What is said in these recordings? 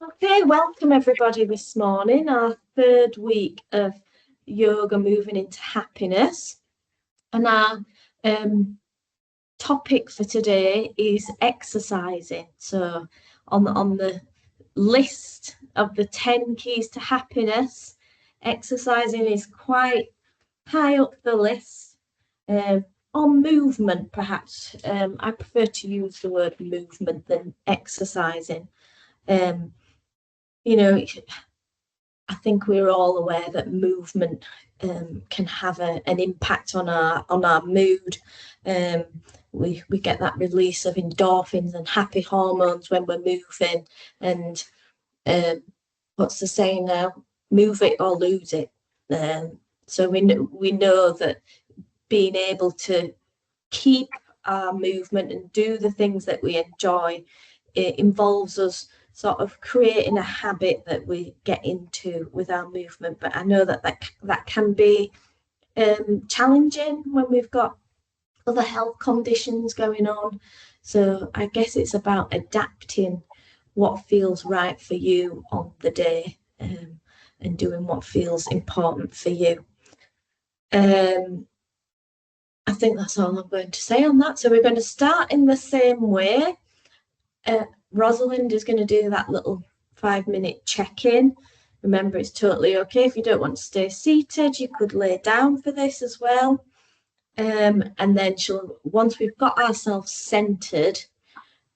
Okay, welcome everybody this morning, our third week of yoga moving into happiness. And our topic for today is exercising. So on the list of the 10 keys to happiness, exercising is quite high up the list. On movement, perhaps. I prefer to use the word movement than exercising. Um, you know, I think we're all aware that movement can have an impact on our mood. Um, we get that release of endorphins and happy hormones when we're moving. And what's the saying now? Move it or lose it. So we know that being able to keep our movement and do the things that we enjoy, it involves us sort of creating a habit that we get into with our movement. But I know that can be challenging when we've got other health conditions going on. So I guess it's about adapting what feels right for you on the day, and doing what feels important for you. I think that's all I'm going to say on that. So we're going to start in the same way. Rosalind is going to do that little 5-minute check-in. Remember, it's totally okay if you don't want to stay seated. You could lay down for this as well. And then once we've got ourselves centered,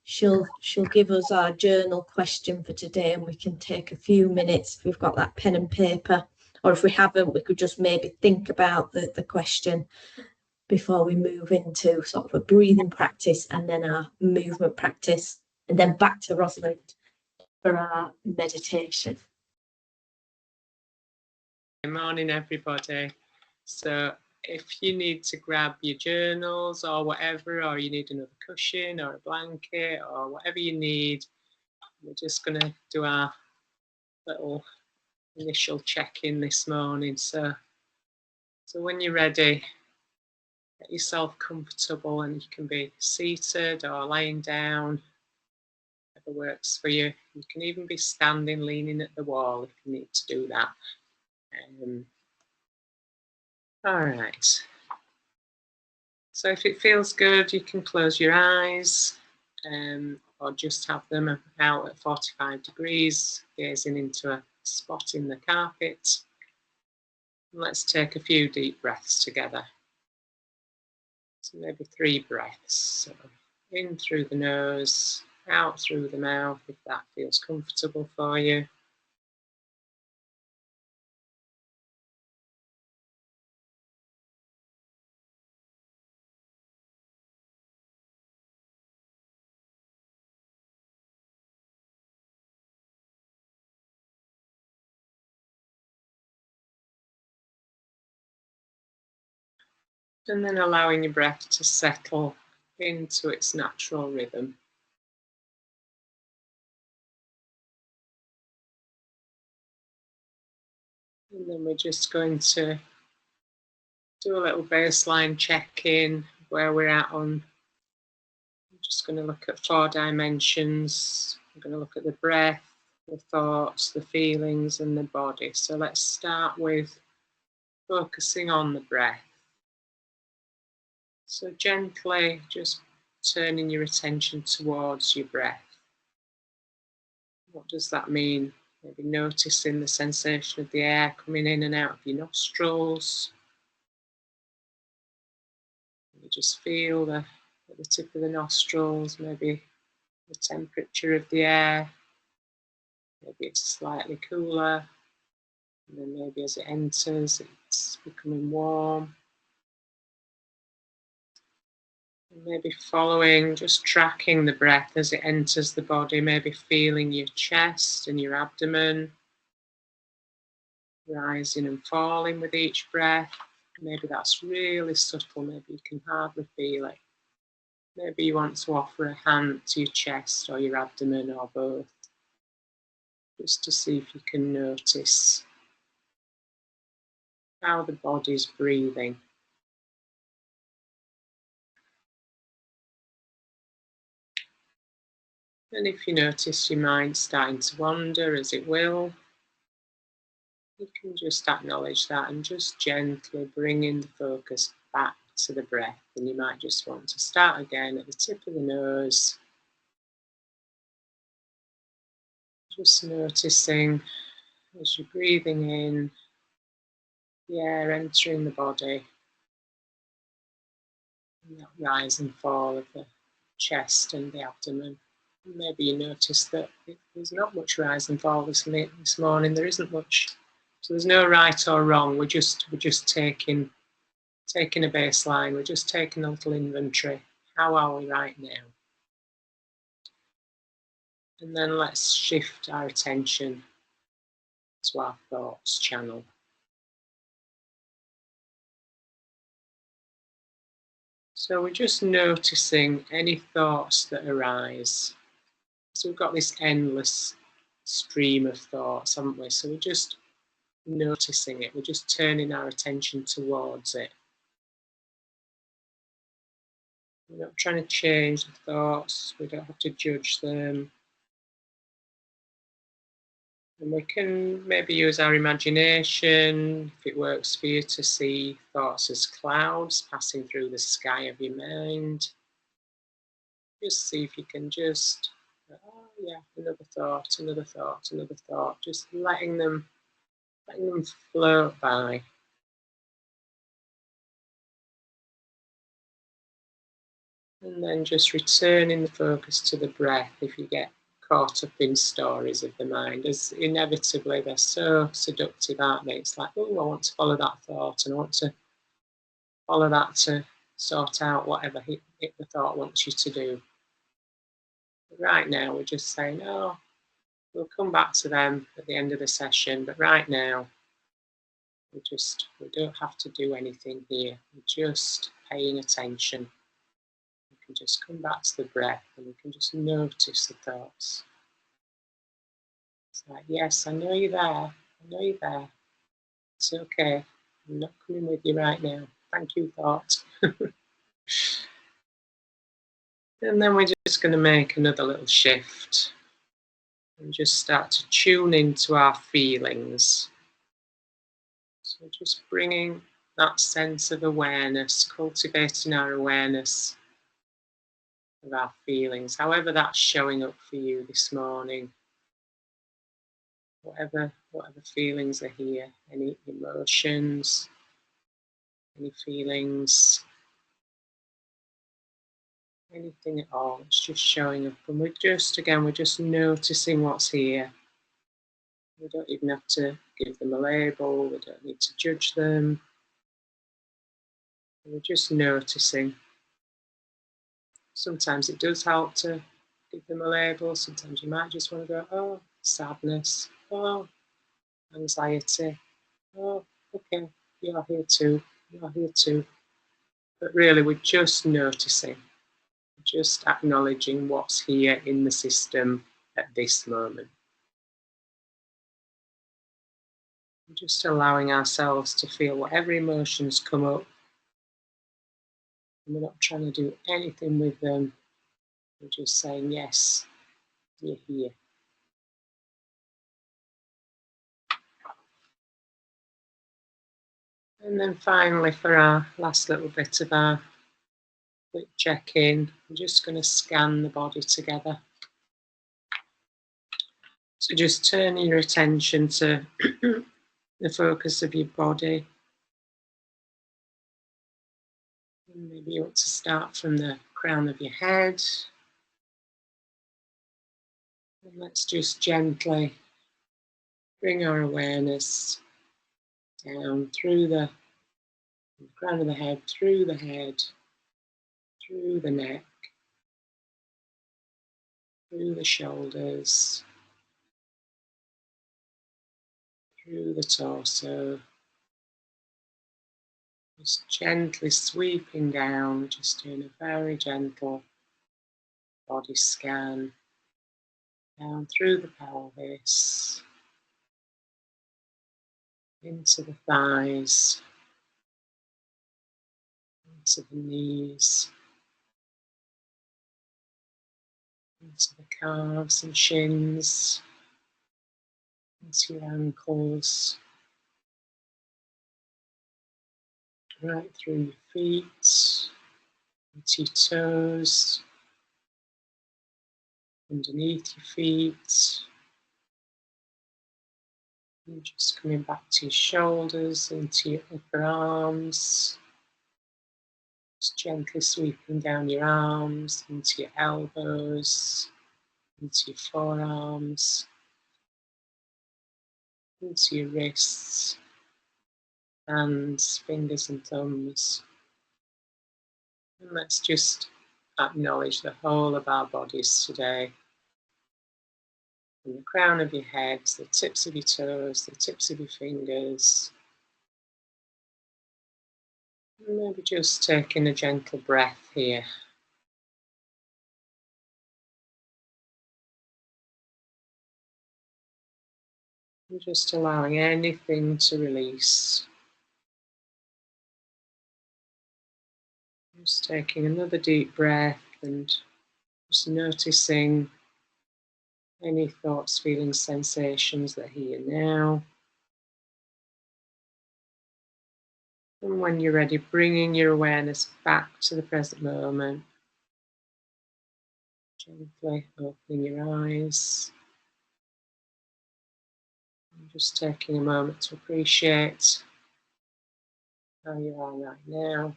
she'll give us our journal question for today, and we can take a few minutes if we've got that pen and paper, or if we haven't, we could just maybe think about the question before we move into sort of a breathing practice and then our movement practice, and then back to Rosalind for our meditation. Good morning, everybody. So if you need to grab your journals or whatever, or you need another cushion or a blanket or whatever you need, we're just going to do our little initial check-in this morning. So when you're ready, get yourself comfortable, and you can be seated or lying down, whatever works for you. You can even be standing, leaning at the wall if you need to do that. All right. So if it feels good, you can close your eyes, or just have them out at 45 degrees, gazing into a spot in the carpet. And let's take a few deep breaths together. So maybe 3 breaths. So in through the nose, out through the mouth, if that feels comfortable for you. And then allowing your breath to settle into its natural rhythm. And then we're just going to do a little baseline check-in where we're at on. I'm just going to look at 4 dimensions. I'm going to look at the breath, the thoughts, the feelings, and the body. So let's start with focusing on the breath. So gently just turning your attention towards your breath. What does that mean? Maybe noticing the sensation of the air coming in and out of your nostrils. You just feel at the tip of the nostrils, maybe the temperature of the air. Maybe it's slightly cooler. And then maybe as it enters, it's becoming warm. And maybe following, just tracking the breath as it enters the body, maybe feeling your chest and your abdomen rising and falling with each breath. Maybe that's really subtle, maybe you can hardly feel it. Maybe you want to offer a hand to your chest or your abdomen or both, just to see if you can notice how the body's breathing. And if you notice your mind starting to wander, as it will, you can just acknowledge that and just gently bringing the focus back to the breath. And you might just want to start again at the tip of the nose, just noticing as you're breathing in, the air entering the body, and that rise and fall of the chest and the abdomen. Maybe you notice that there's not much rise and fall this morning. There isn't much, so there's no right or wrong. We're just taking a baseline. We're just taking a little inventory. How are we right now? And then let's shift our attention to our thoughts channel. So we're just noticing any thoughts that arise. So we've got this endless stream of thoughts, haven't we? So we're just noticing it. We're just turning our attention towards it. We're not trying to change the thoughts. We don't have to judge them. And we can maybe use our imagination, if it works for you, to see thoughts as clouds passing through the sky of your mind. Just see if you can just, oh yeah, another thought, another thought, another thought. Just letting them float by. And then just returning the focus to the breath if you get caught up in stories of the mind, as inevitably they're so seductive, aren't they? It's like, oh, I want to follow that thought and I want to follow that to sort out whatever the thought wants you to do. But right now, we're just saying, oh, we'll come back to them at the end of the session, but right now, we don't have to do anything here. We're just paying attention. We can just come back to the breath and we can just notice the thoughts. It's like, yes, I know you're there. I know you're there. It's okay. I'm not coming with you right now. Thank you, thought. And then we're just going to make another little shift and just start to tune into our feelings. So just bringing that sense of awareness, cultivating our awareness of our feelings, however that's showing up for you this morning. Whatever feelings are here, any emotions, any feelings, anything at all, it's just showing up. And we're just noticing what's here. We don't even have to give them a label, we don't need to judge them. We're just noticing. Sometimes it does help to give them a label. Sometimes you might just want to go, oh, sadness, oh, anxiety, oh, okay, you're here too, you're here too. But really, we're just noticing, just acknowledging what's here in the system at this moment. Just allowing ourselves to feel whatever emotions come up. And we're not trying to do anything with them. We're just saying, yes, you're here. And then finally, for our last little bit of our quick check-in, I'm just going to scan the body together. So just turning your attention to the focus of your body. And maybe you want to start from the crown of your head. And let's just gently bring our awareness down through the crown of the head, through the neck, through the shoulders, through the torso. Just gently sweeping down, just doing a very gentle body scan down through the pelvis, into the thighs, into the knees, into the calves and shins, into your ankles, right through your feet, into your toes, underneath your feet. And just coming back to your shoulders, into your upper arms. Just gently sweeping down your arms, into your elbows, into your forearms, into your wrists, hands, fingers and thumbs. And let's just acknowledge the whole of our bodies today. From the crown of your head, the tips of your toes, the tips of your fingers. And maybe just taking a gentle breath here. And just allowing anything to release. Just taking another deep breath and just noticing any thoughts, feelings, sensations that are here now. And when you're ready, bringing your awareness back to the present moment. Gently opening your eyes. And just taking a moment to appreciate how you are right now.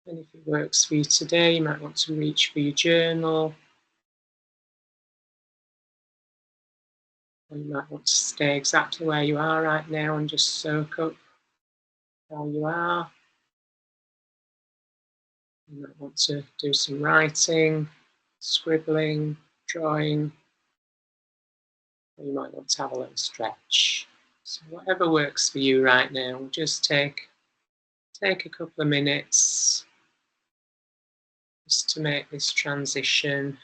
And if it works for you today, you might want to reach for your journal. Or you might want to stay exactly where you are right now and just soak up how you are. You might want to do some writing, scribbling, drawing, or you might want to have a little stretch. So whatever works for you right now, just take a couple of minutes just to make this transition.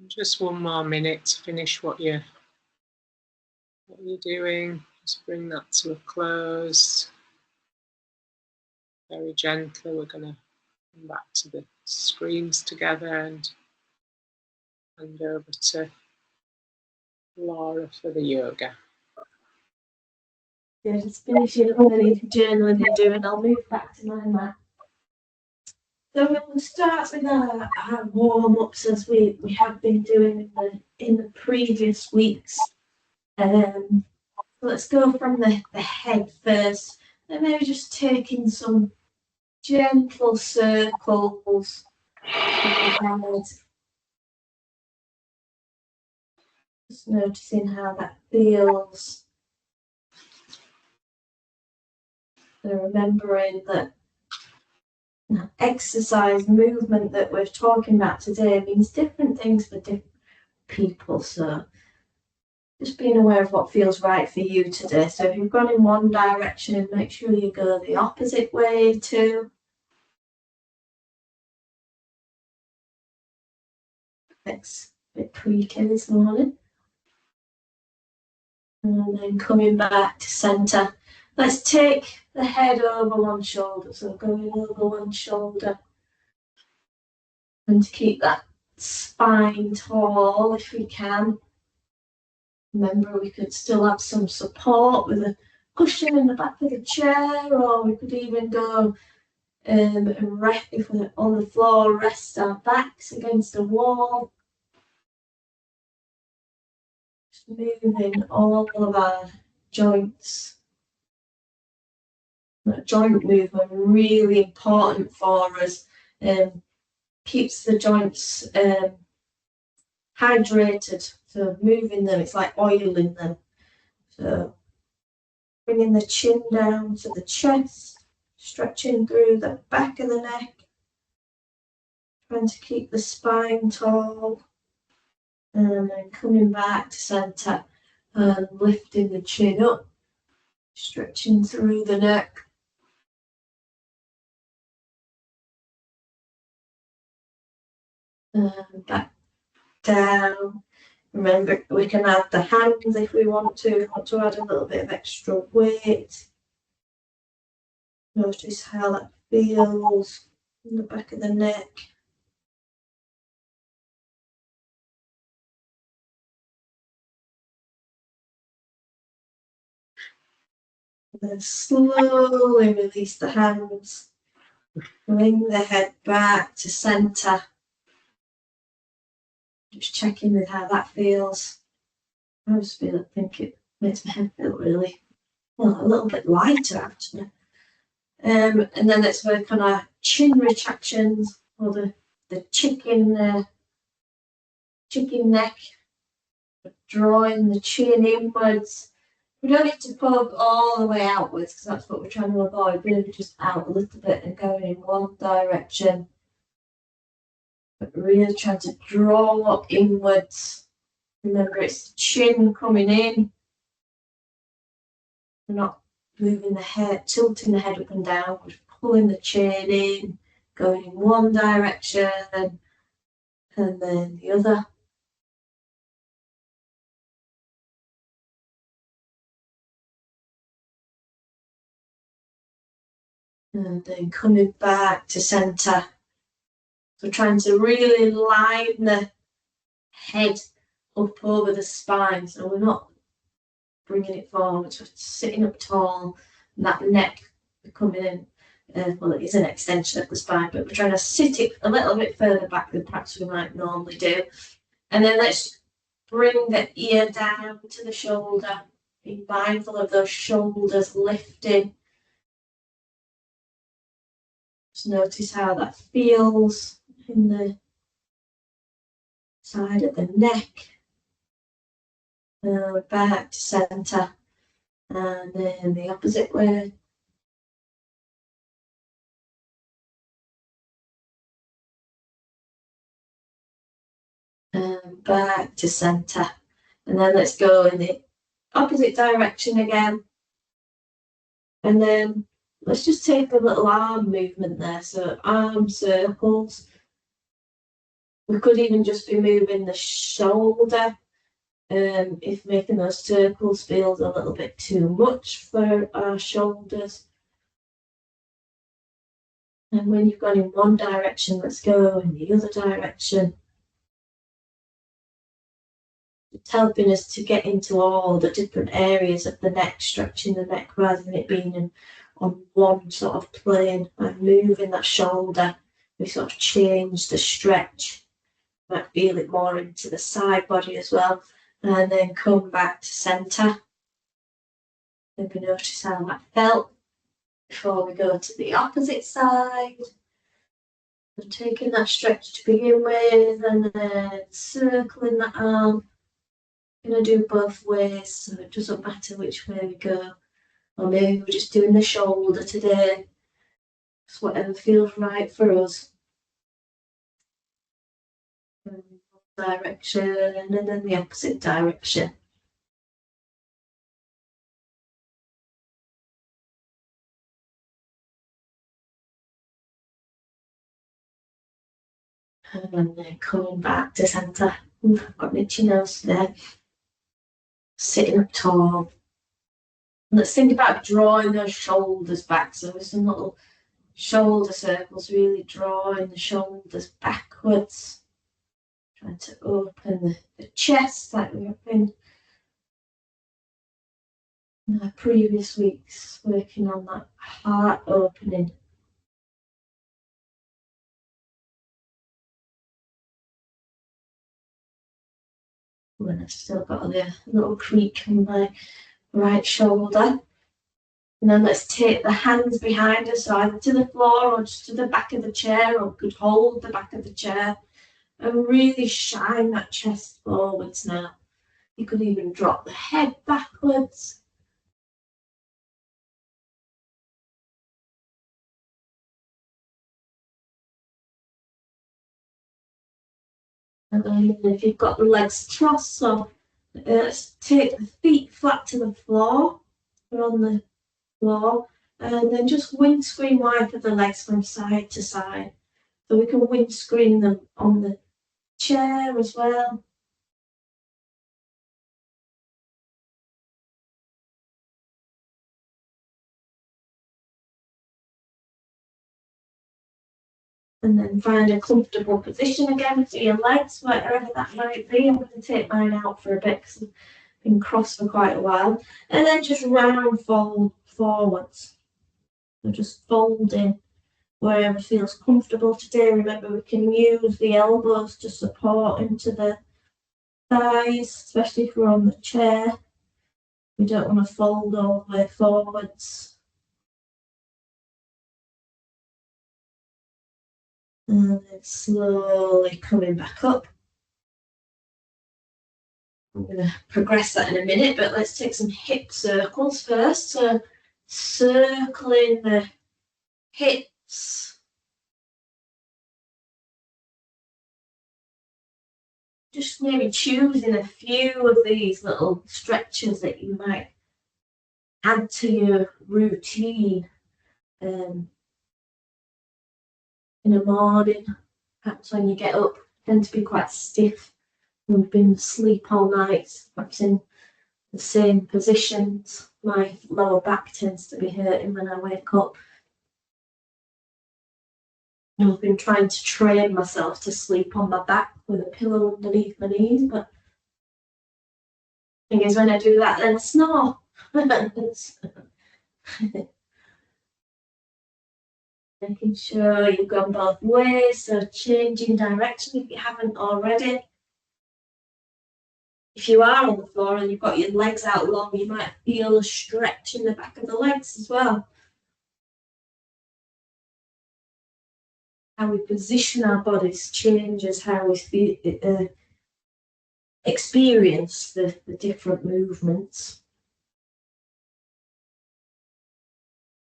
Just one more minute to finish what you're doing. Just bring that to a close. Very gently, we're going to come back to the screens together and hand over to Laura for the yoga. Yeah, just finishing up any journaling you're doing. I'll move back to my mat. So we'll start with our warm-ups as we have been doing in the previous weeks. Let's go from the head first, and maybe just taking some gentle circles with the head. Just noticing how that feels. And remembering that exercise movement that we're talking about today means different things for different people. So just being aware of what feels right for you today. So if you've gone in one direction, make sure you go the opposite way too. It's a bit tweaky this morning. And then coming back to centre. Let's take the head over one shoulder. So going over one shoulder. And to keep that spine tall if we can. Remember, we could still have some support with a cushion in the back of the chair, or we could even go if we're on the floor, rest our backs against the wall. Just moving all of our joints. joint movement, really important for us. Keeps the joints hydrated. So moving them, it's like oiling them. So bringing the chin down to the chest, stretching through the back of the neck, trying to keep the spine tall, and then coming back to centre and lifting the chin up, stretching through the neck. And back down. Remember, we can add the hands if we want to add a little bit of extra weight. Notice how that feels in the back of the neck. And then slowly release the hands. Bring the head back to centre. Just checking with how that feels. I think it makes my head feel really, well, a little bit lighter actually. And then let's work on our chin retractions, or the chicken neck, drawing the chin inwards. We don't need to poke all the way outwards because that's what we're trying to avoid. Really just out a little bit and going in one direction. But really trying to draw inwards. Remember, it's the chin coming in. We're not moving the head, tilting the head up and down. We're pulling the chin in, going in one direction and then the other. And then coming back to centre. So trying to really line the head up over the spine. So we're not bringing it forward, so sitting up tall, and that neck coming in. Well, it is an extension of the spine, but we're trying to sit it a little bit further back than perhaps we might normally do. And then let's bring the ear down to the shoulder. Be mindful of those shoulders lifting. Just notice how that feels in the side of the neck. And back to centre. And then the opposite way. And back to centre. And then let's go in the opposite direction again. And then let's just take a little arm movement there. So arm circles. We could even just be moving the shoulder. If making those circles feels a little bit too much for our shoulders. And when you've gone in one direction, let's go in the other direction. It's helping us to get into all the different areas of the neck, stretching the neck rather than it being on one sort of plane. And moving that shoulder, we sort of change the stretch. Might feel it more into the side body as well. And then come back to centre. Maybe notice how that felt before we go to the opposite side. So taking that stretch to begin with and then circling that arm. I'm going to do both ways, so it doesn't matter which way we go. Or maybe we're just doing the shoulder today. It's whatever feels right for us. One direction and then the opposite direction. And then coming back to centre. I've got an itchy nose there. Sitting up tall. Let's think about drawing those shoulders back. So with some little shoulder circles, really drawing the shoulders backwards. Trying to open the chest like we have been in our previous weeks, working on that heart opening. And I've still got the little creak in my right shoulder. And then let's take the hands behind us, so either to the floor or just to the back of the chair, or could hold the back of the chair and really shine that chest forwards now. You could even drop the head backwards. And then if you've got the legs crossed, so let's take the feet flat to the floor. We're on the floor. And then just windscreen wiper the legs from side to side. So we can windscreen them on the chair as well. And then find a comfortable position again for your legs, wherever that might be. I'm going to take mine out for a bit because I've been crossed for quite a while. And then just round fold forwards. So just folding wherever feels comfortable today. Remember, we can use the elbows to support into the thighs, especially if we're on the chair. We don't want to fold all the way forwards. And then slowly coming back up. I'm going to progress that in a minute, but let's take some hip circles first. So circling the hips. Just maybe choosing a few of these little stretches that you might add to your routine in the morning. Perhaps when you get up, tend to be quite stiff. We've been asleep all night, perhaps in the same positions. My lower back tends to be hurting when I wake up. I've been trying to train myself to sleep on my back with a pillow underneath my knees, but the thing is, when I do that, then I snore. Making sure you've gone both ways, so changing direction if you haven't already. If you are on the floor and you've got your legs out long, you might feel a stretch in the back of the legs as well. How we position our bodies changes how we feel, experience the different movements.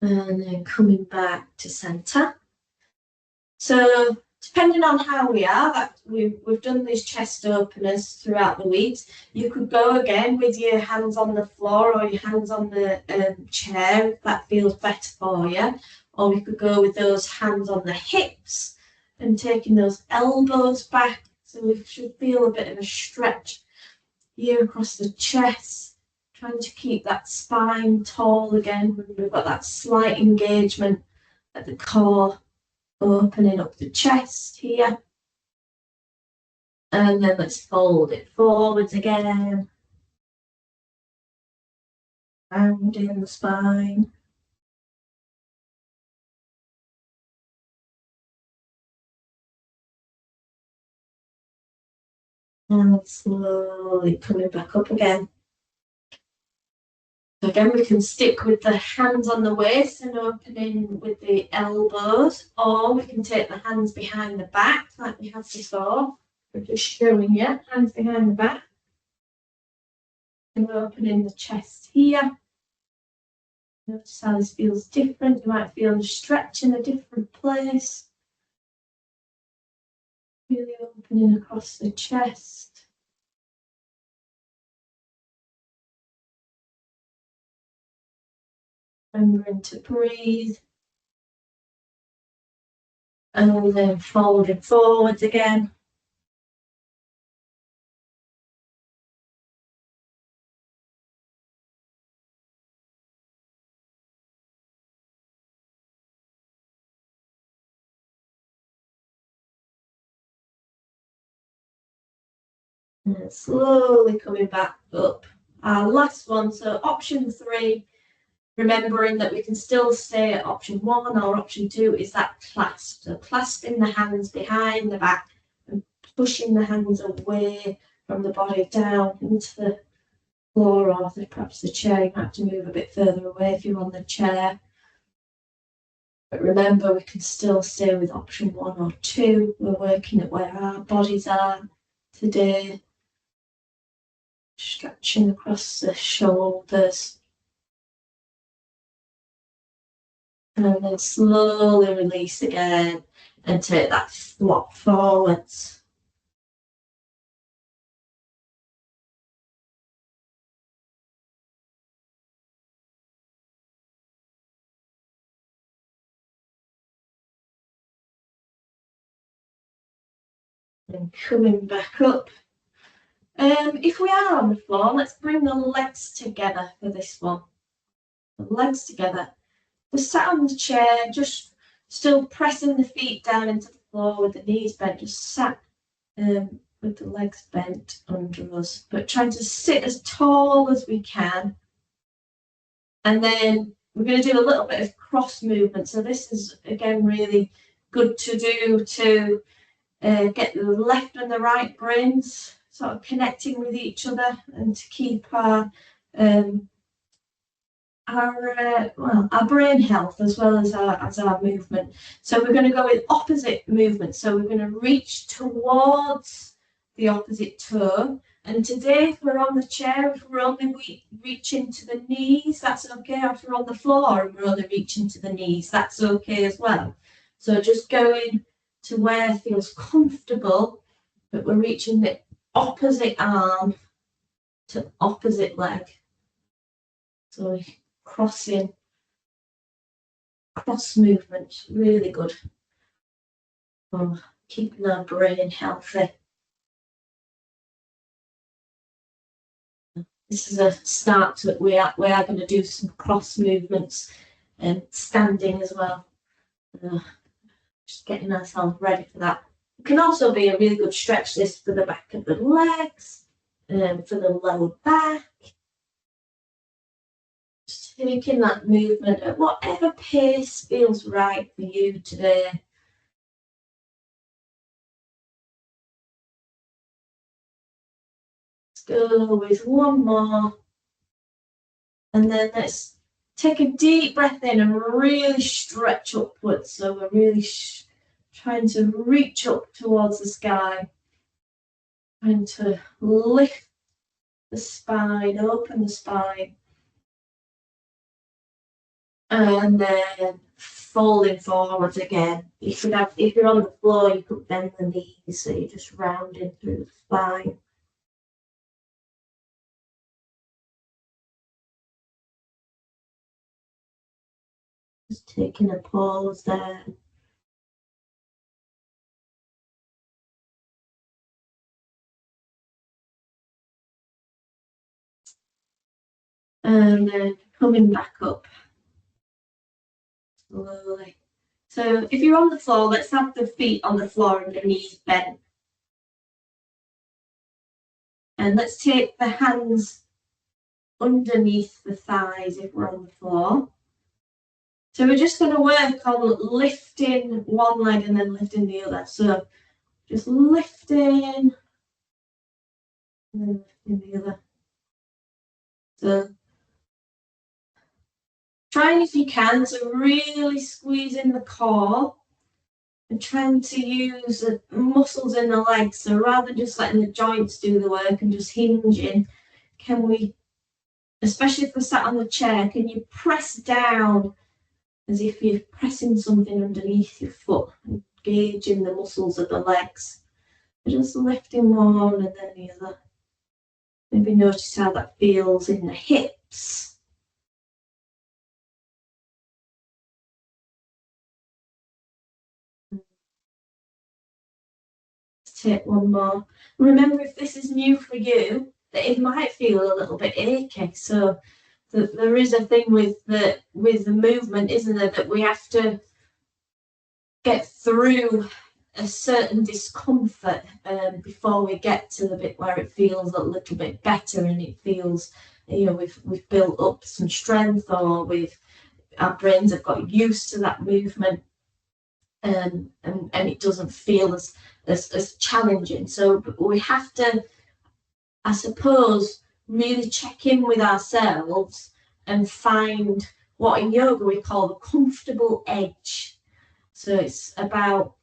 And then coming back to centre. So depending on how we are, we've done these chest openers throughout the weeks. You could go again with your hands on the floor or your hands on the chair if that feels better for you. Or we could go with those hands on the hips and taking those elbows back. So we should feel a bit of a stretch here across the chest, trying to keep that spine tall again. We've got that slight engagement at the core, opening up the chest here. And then let's fold it forwards again, rounding the spine. And slowly coming back up again. So again, we can stick with the hands on the waist and opening with the elbows, or we can take the hands behind the back like we had before. We're just showing you, hands behind the back. And opening the chest here. Notice how this feels different. You might feel a stretch in a different place. Really opening across the chest. Remembering to breathe. And then folding forwards again. And slowly coming back up. Our last one, so option 3, remembering that we can still stay at option 1 or option 2, is that clasp. So clasping the hands behind the back and pushing the hands away from the body down into the floor, or perhaps the chair, you might have to move a bit further away if you're on the chair. But remember, we can still stay with option 1 or 2. We're working at where our bodies are today. Stretching across the shoulders. And then slowly release again and take that flop forwards. And coming back up. If we are on the floor, let's bring the legs together for this one. The legs together. We're sat on the chair, just still pressing the feet down into the floor with the knees bent, just sat with the legs bent under us, but trying to sit as tall as we can. And then we're going to do a little bit of cross movement. So this is, again, really good to do to get the left and the right brains sort of connecting with each other and to keep our brain health as well as our movement. So we're going to go with opposite movement. So we're going to reach towards the opposite toe. And today, if we're on the chair, if we're only reaching to the knees, that's okay. If we're on the floor and we're only reaching to the knees, that's okay as well. So just going to where feels comfortable, but we're reaching the opposite arm to opposite leg. So crossing, cross movement, really good for keeping our brain healthy. This is a start to it. We are going to do some cross movements and standing as well. Just getting ourselves ready for that. It can also be a really good stretch this for the back of the legs, for the lower back. Just taking that movement at whatever pace feels right for you today. Let's go with one more. And then let's take a deep breath in and really stretch upwards. So we're really trying to reach up towards the sky. Trying to lift the spine, open the spine. And then folding forwards again. If you're on the floor, you could bend the knees, so you're just rounding through the spine. Just taking a pause there. And then coming back up slowly. So if you're on the floor, let's have the feet on the floor and the knees bent. And let's take the hands underneath the thighs if we're on the floor. So we're just going to work on lifting one leg and then lifting the other. So just lifting and then lifting the other. So trying if you can to really squeeze in the core and trying to use the muscles in the legs. So rather than just letting the joints do the work and just hinging, can we, especially if we're sat on the chair, can you press down as if you're pressing something underneath your foot, engaging the muscles of the legs. Just lifting one and then the other. Maybe notice how that feels in the hips. Let's take one more. Remember, if this is new for you, that it might feel a little bit achy. So there is a thing with the movement, isn't there, that we have to get through a certain discomfort before we get to the bit where it feels a little bit better and it feels, we've built up some strength, or our brains have got used to that movement, and it doesn't feel as challenging. So we have to, I suppose, really check in with ourselves and find what in yoga we call the comfortable edge. So it's about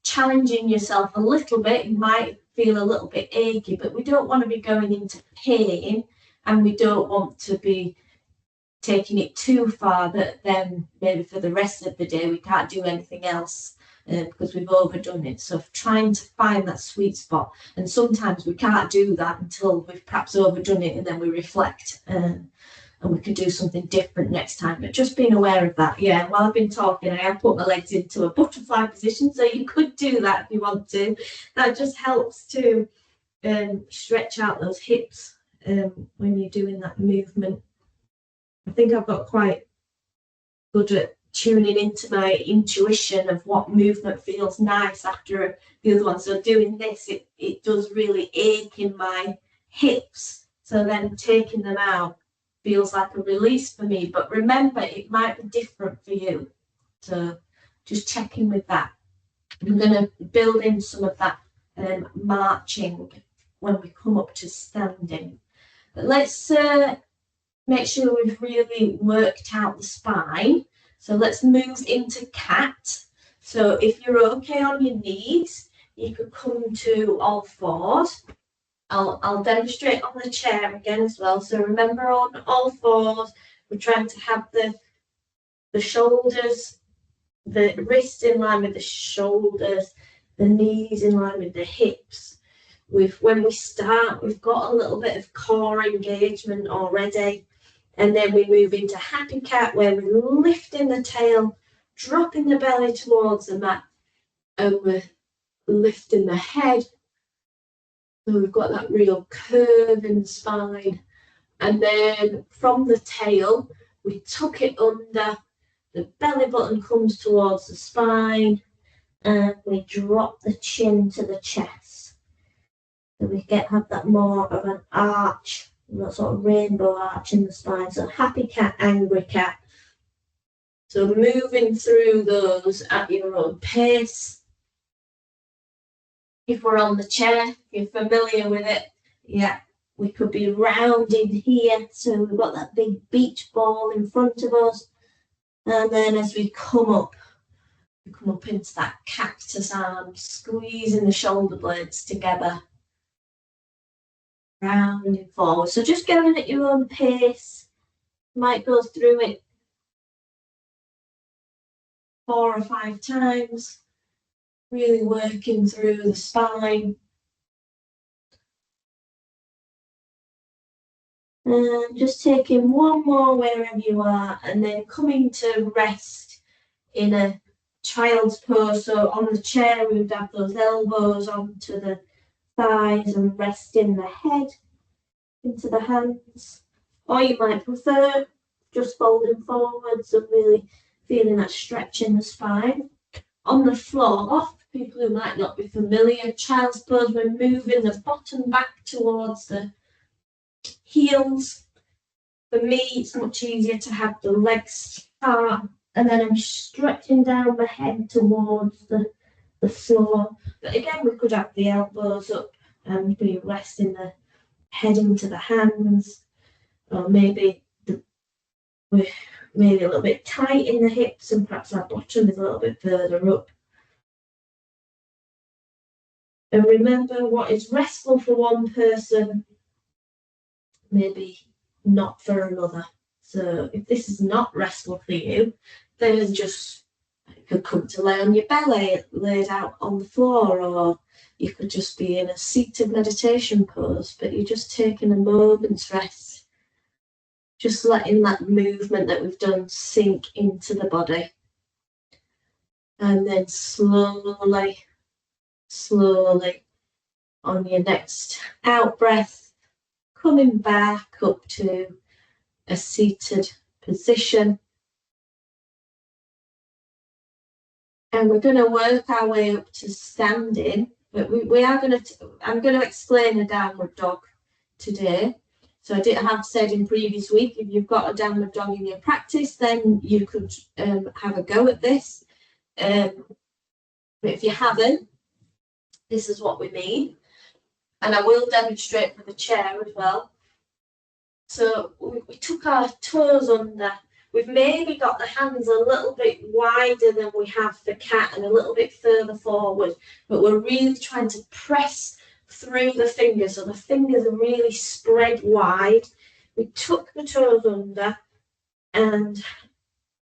challenging yourself a little bit. You might feel a little bit achy, but we don't want to be going into pain, and we don't want to be taking it too far that then maybe for the rest of the day we can't do anything else because we've overdone it. So trying to find that sweet spot, and sometimes we can't do that until we've perhaps overdone it, and then we reflect and we can do something different next time. But just being aware of that. Yeah, while I've been talking, I have put my legs into a butterfly position, so you could do that if you want to. That just helps to stretch out those hips when you're doing that movement. I think I've got quite good at tuning into my intuition of what movement feels nice after the other one. So doing this, it does really ache in my hips. So then taking them out feels like a release for me. But remember, it might be different for you. So just checking with that. I'm going to build in some of that marching when we come up to standing. But let's make sure we've really worked out the spine. So let's move into cat. So if you're okay on your knees, you could come to all fours. I'll demonstrate on the chair again as well. So remember, on all fours, we're trying to have the shoulders, the wrists in line with the shoulders, the knees in line with the hips. When we start, we've got a little bit of core engagement already. And then we move into happy cat, where we're lifting the tail, dropping the belly towards the mat, and we're lifting the head. So we've got that real curve in the spine. And then from the tail, we tuck it under, the belly button comes towards the spine, and we drop the chin to the chest. So we have that more of an arch, that sort of rainbow arch in the spine. So happy cat, angry cat. So moving through those at your own pace. If we're on the chair, if you're familiar with it, yeah, we could be rounding here. So we've got that big beach ball in front of us. And then as we come up into that cactus arm, squeezing the shoulder blades together, rounding forward. So just going at your own pace. Might go through it 4 or 5 times, really working through the spine. And just taking one more wherever you are, and then coming to rest in a child's pose. So on the chair, we would have those elbows onto the thighs and resting the head into the hands. Or you might prefer just folding forwards and really feeling that stretch in the spine. On the floor, people who might not be familiar, child's pose, we're moving the bottom back towards the heels. For me, it's much easier to have the legs apart, and then I'm stretching down the head towards the floor. But again, we could have the elbows up and be resting the head into the hands, or maybe we're maybe a little bit tight in the hips, and perhaps our bottom is a little bit further up. And remember, what is restful for one person, maybe not for another. So if this is not restful for you, then just you could come to lay on your belly, laid out on the floor, or you could just be in a seated meditation pose, but you're just taking a moment's rest, just letting that movement that we've done sink into the body. And then slowly on your next out breath, coming back up to a seated position. And we're going to work our way up to standing, but I'm going to explain a downward dog today. So I have said in previous week, if you've got a downward dog in your practice, then you could have a go at this. But if you haven't, this is what we mean. And I will demonstrate for the chair as well. So we took our toes under. We've maybe got the hands a little bit wider than we have the cat and a little bit further forward, but we're really trying to press through the fingers, so the fingers are really spread wide. We tuck the toes under, and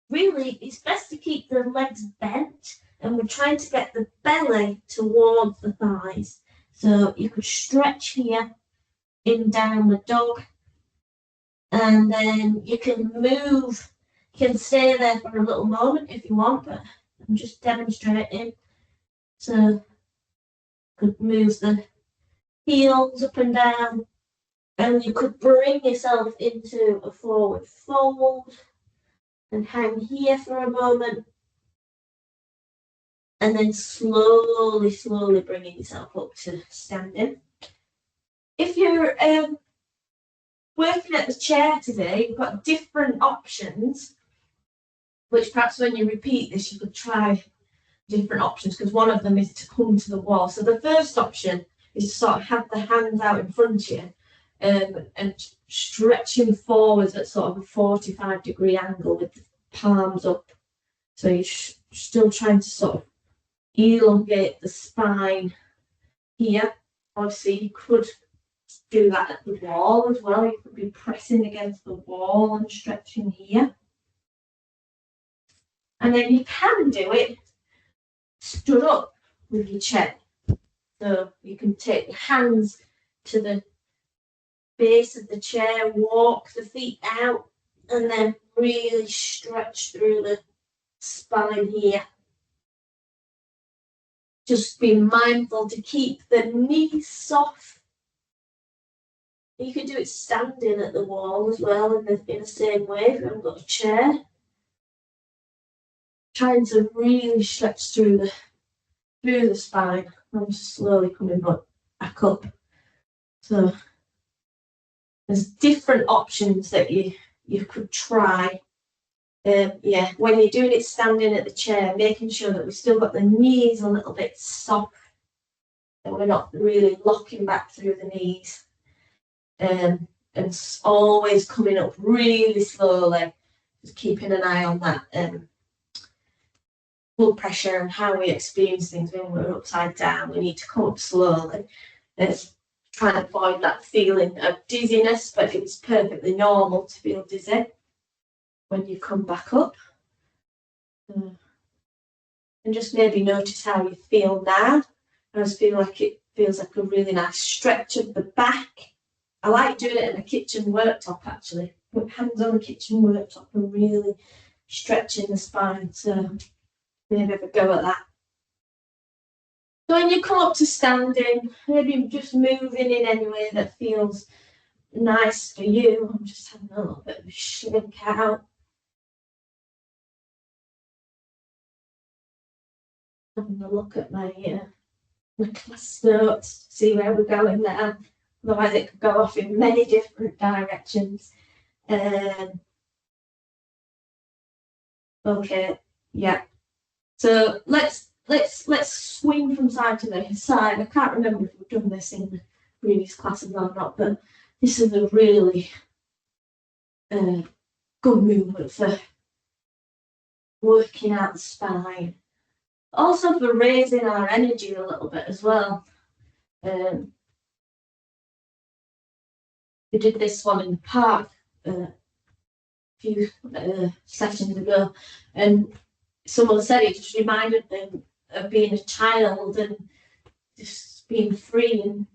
really it's best to keep the legs bent, and we're trying to get the belly towards the thighs. So you could stretch here in downward dog, and then you can move. You can stay there for a little moment if you want, but I'm just demonstrating. So you could move the heels up and down, and you could bring yourself into a forward fold and hang here for a moment, and then slowly bringing yourself up to standing. If you're working at the chair today, you've got different options, which perhaps when you repeat this, you could try different options, because one of them is to come to the wall. So the first option is to sort of have the hands out in front of you, and stretching forwards at sort of a 45-degree angle with the palms up. So you're still trying to sort of elongate the spine here. Obviously, you could do that at the wall as well. You could be pressing against the wall and stretching here. And then you can do it stood up with your chair. So you can take your hands to the base of the chair, walk the feet out, and then really stretch through the spine here. Just be mindful to keep the knees soft. You can do it standing at the wall as well in the same way if you haven't got a chair. Trying to really stretch through the spine. I'm just slowly coming back up. So there's different options that you could try. When you're doing it standing at the chair, making sure that we've still got the knees a little bit soft, and we're not really locking back through the knees. And always coming up really slowly, just keeping an eye on that blood pressure and how we experience things when we're upside down. We need to come up slowly. Try and avoid that feeling of dizziness, but it's perfectly normal to feel dizzy when you come back up. And just maybe notice how you feel now. I just feel like it feels like a really nice stretch of the back. I like doing it in a kitchen worktop, actually. Put hands on the kitchen worktop and really stretching the spine. So maybe have a go at that. So when you come up to standing, maybe just moving in any way that feels nice for you. I'm just having a little bit of a slink out. Having a look at my class notes, see where we're going there. Otherwise it could go off in many different directions. Okay, yeah. So let's swing from side to the side. I can't remember if we've done this in the previous classes or not, but this is a really good movement for working out the spine. Also for raising our energy a little bit as well. We did this one in the park a few sessions ago, and someone said it just reminded them of being a child and just being free and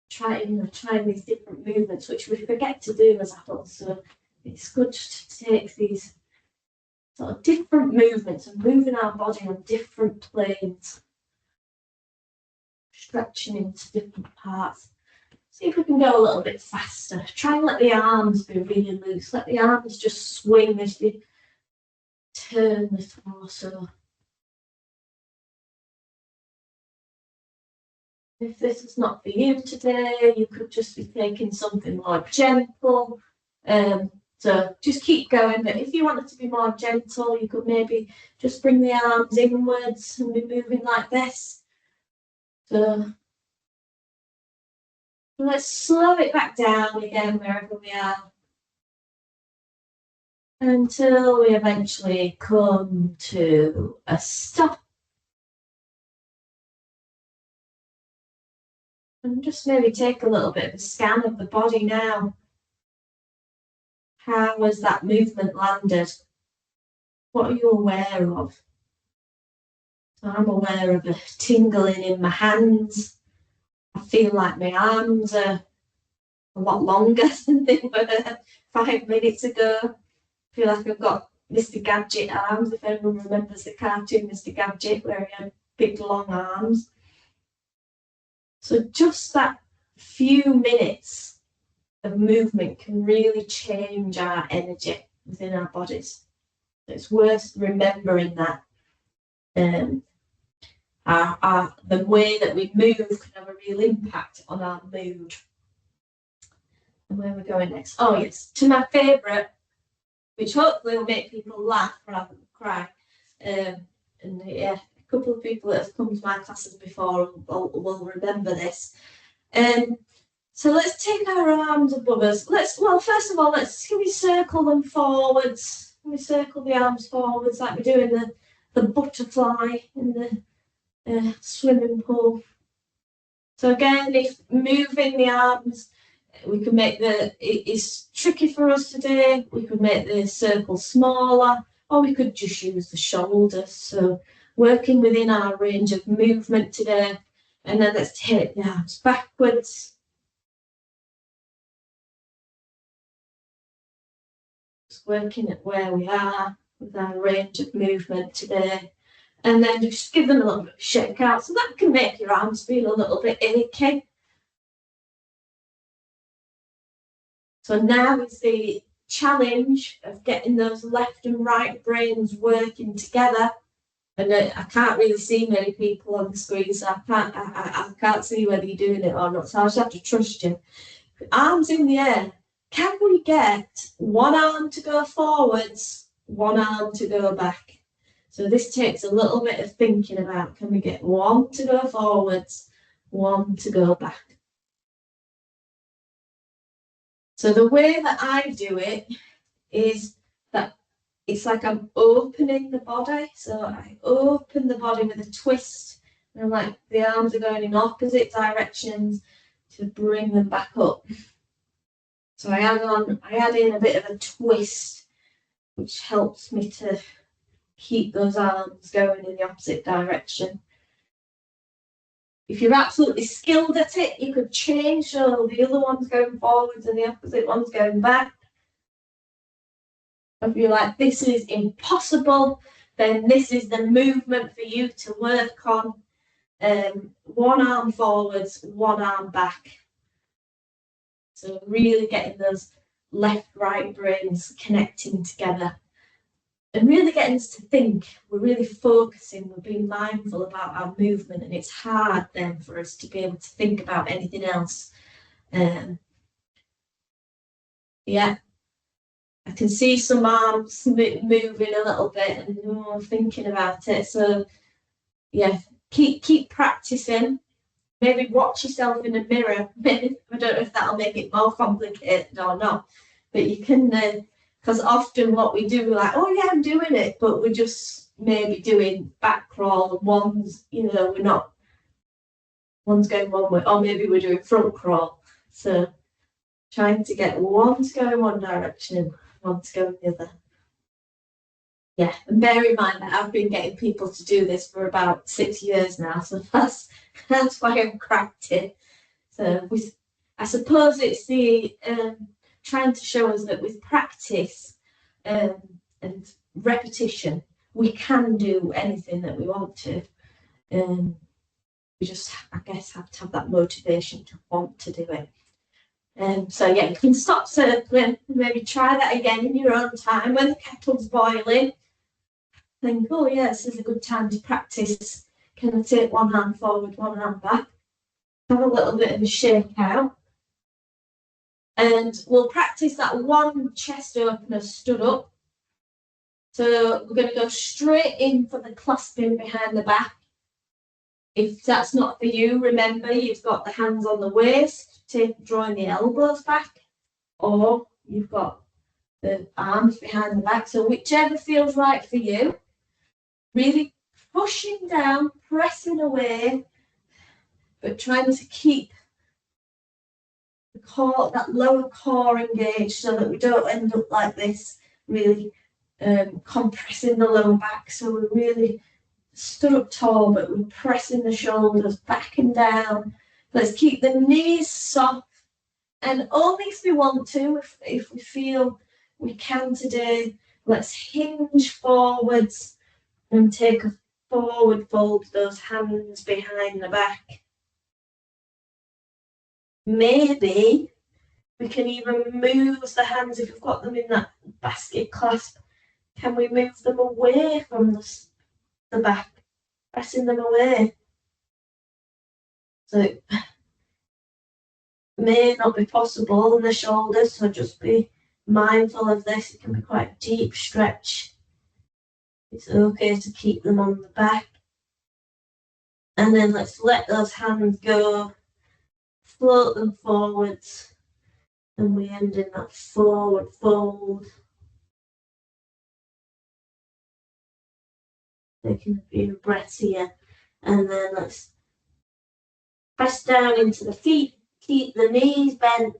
trying these different movements, which we forget to do as adults. So it's good to take these sort of different movements and moving our body on different planes, stretching into different parts. See if we can go a little bit faster. Try and let the arms be really loose. Let the arms just swing as you turn the torso. If this is not for you today, you could just be taking something more gentle. So just keep going. But if you want it to be more gentle, you could maybe just bring the arms inwards and be moving like this. So Let's slow it back down again wherever we are until we eventually come to a stop. And just maybe take a little bit of a scan of the body now. How has that movement landed? What are you aware of? So I'm aware of a tingling in my hands. I feel like my arms are a lot longer than they were 5 minutes ago. I feel like I've got Mr. Gadget arms, if anyone remembers the cartoon Mr. Gadget, where he had big long arms. So just that few minutes of movement can really change our energy within our bodies. It's worth remembering that. The way that we move can have a real impact on our mood. And where we're going next? Oh yes, to my favourite, which hopefully will make people laugh rather than cry. And yeah, a couple of people that have come to my classes before will remember this. So let's take our arms above us. First of all, can we circle them forwards? Can we circle the arms forwards like we're doing the butterfly in the swimming pool? So again, if moving the arms, we can make it's tricky for us today. We could make the circle smaller, or we could just use the shoulders. So working within our range of movement today. And then let's take the arms backwards. Just working at where we are with our range of movement today. And then just give them a little bit of a shake out. So that can make your arms feel a little bit achy. So now is the challenge of getting those left and right brains working together. And I can't really see many people on the screen, so I can't see whether you're doing it or not. So I just have to trust you. Arms in the air. Can we get one arm to go forwards, one arm to go back? So this takes a little bit of thinking about. Can we get one to go forwards, one to go back? So the way that I do it is that it's like I'm opening the body. So I open the body with a twist, and like the arms are going in opposite directions to bring them back up. So I add in a bit of a twist, which helps me to keep those arms going in the opposite direction. If you're absolutely skilled at it, you could change so the other one's going forwards and the opposite one's going back. If you're like, this is impossible, then this is the movement for you to work on. One arm forwards, one arm back. So really getting those left-right brains connecting together. And really getting us to think. We're really focusing, we're being mindful about our movement, and it's hard then for us to be able to think about anything else. Yeah, I can see some arms moving a little bit and thinking about it. So yeah, keep practicing. Maybe watch yourself in a mirror. I don't know if that'll make it more complicated or not, but you can, because often what we do, we're like, oh yeah, I'm doing it, but we're just maybe doing back crawl, and one's going one way, or maybe we're doing front crawl. So trying to get one to go in one direction, one to go in the other. Yeah, and bear in mind that I've been getting people to do this for about 6 years now, so that's why I've cracked it. So I suppose it's the trying to show us that with practice and repetition, we can do anything that we want to. We just, I guess, have to have that motivation to want to do it. So yeah, you can stop circling, maybe try that again in your own time when the kettle's boiling. Think, oh yeah, this is a good time to practice. Can I take one hand forward, one hand back? Have a little bit of a shake out. And we'll practice that one chest opener stood up. So we're going to go straight in for the clasping behind the back. If that's not for you, remember you've got the hands on the waist, drawing the elbows back, or you've got the arms behind the back. So whichever feels right for you, really pushing down, pressing away, but trying to keep the core, that lower core engaged, so that we don't end up like this, really compressing the lower back. So we're really stood up tall, but we're pressing the shoulders back and down. Let's keep the knees soft, and only if we want to, if we feel we can today, let's hinge forwards and take a forward fold, those hands behind the back. Maybe we can even move the hands, if we've got them in that basket clasp, can we move them away from the back, pressing them away? So it may not be possible in the shoulders, so just be mindful of this. It can be quite a deep stretch. It's okay to keep them on the back. And then let's let those hands go, float them forwards, and we end in that forward fold. Taking a few breaths here, and then let's press down into the feet, keep the knees bent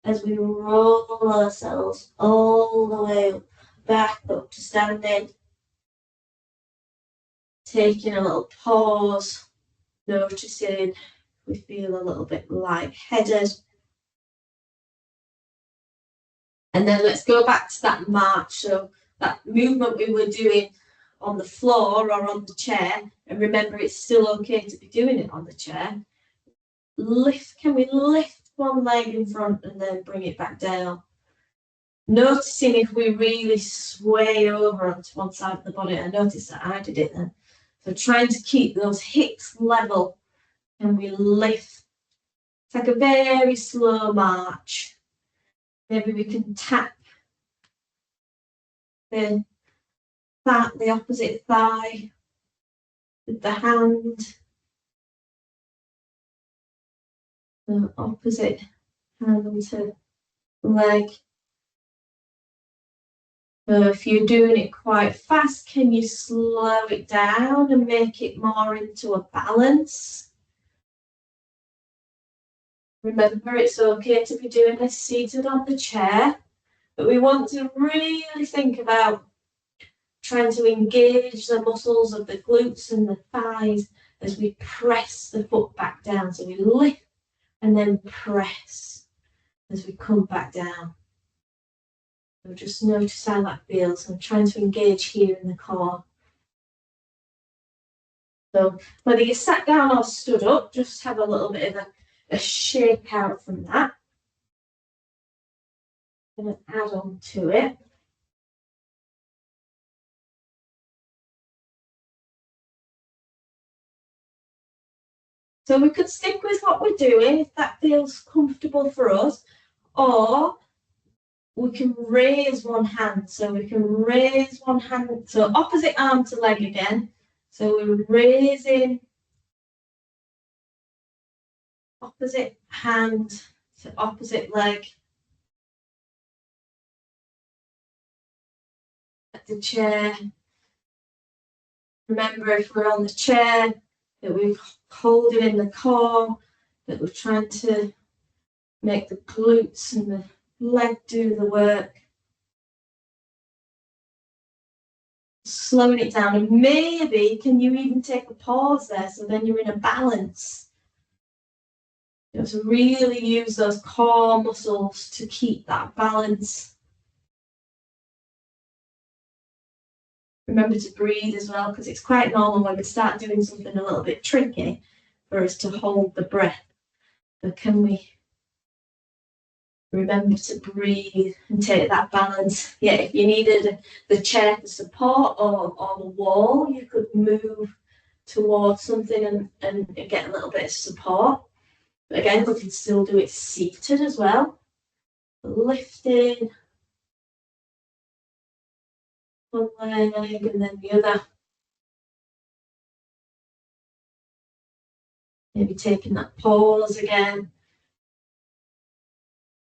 as we roll ourselves all the way back up to standing. Taking a little pause, noticing we feel a little bit lightheaded. And then let's go back to that march. So that movement we were doing on the floor or on the chair, and remember it's still okay to be doing it on the chair. Can we lift one leg in front and then bring it back down? Noticing if we really sway over onto one side of the body. I noticed that I did it then. So trying to keep those hips level, and we lift. It's like a very slow march. Maybe we can tap the opposite thigh with the hand. The opposite hand to leg. So if you're doing it quite fast, can you slow it down and make it more into a balance? Remember, it's okay to be doing this seated on the chair, but we want to really think about trying to engage the muscles of the glutes and the thighs as we press the foot back down. So we lift and then press as we come back down. So just notice how that feels. I'm trying to engage here in the core. So whether you sat down or stood up, just have a little bit of a shake out from that. I'm going to add on to it. So we could stick with what we're doing if that feels comfortable for us, or we can raise one hand. So we can raise one hand, so opposite arm to leg again. So we're raising opposite hand to opposite leg at the chair. Remember, if we're on the chair, that we're holding in the core, that we're trying to make the glutes and the leg do the work. Slowing it down, and maybe can you even take a pause there, so then you're in a balance. You know, to really use those core muscles to keep that balance. Remember to breathe as well, because it's quite normal when we start doing something a little bit tricky for us to hold the breath. But can we remember to breathe and take that balance? Yeah, if you needed the chair for support or the wall, you could move towards something and get a little bit of support. But again, we can still do it seated as well. Lifting one leg and then the other. Maybe taking that pause again.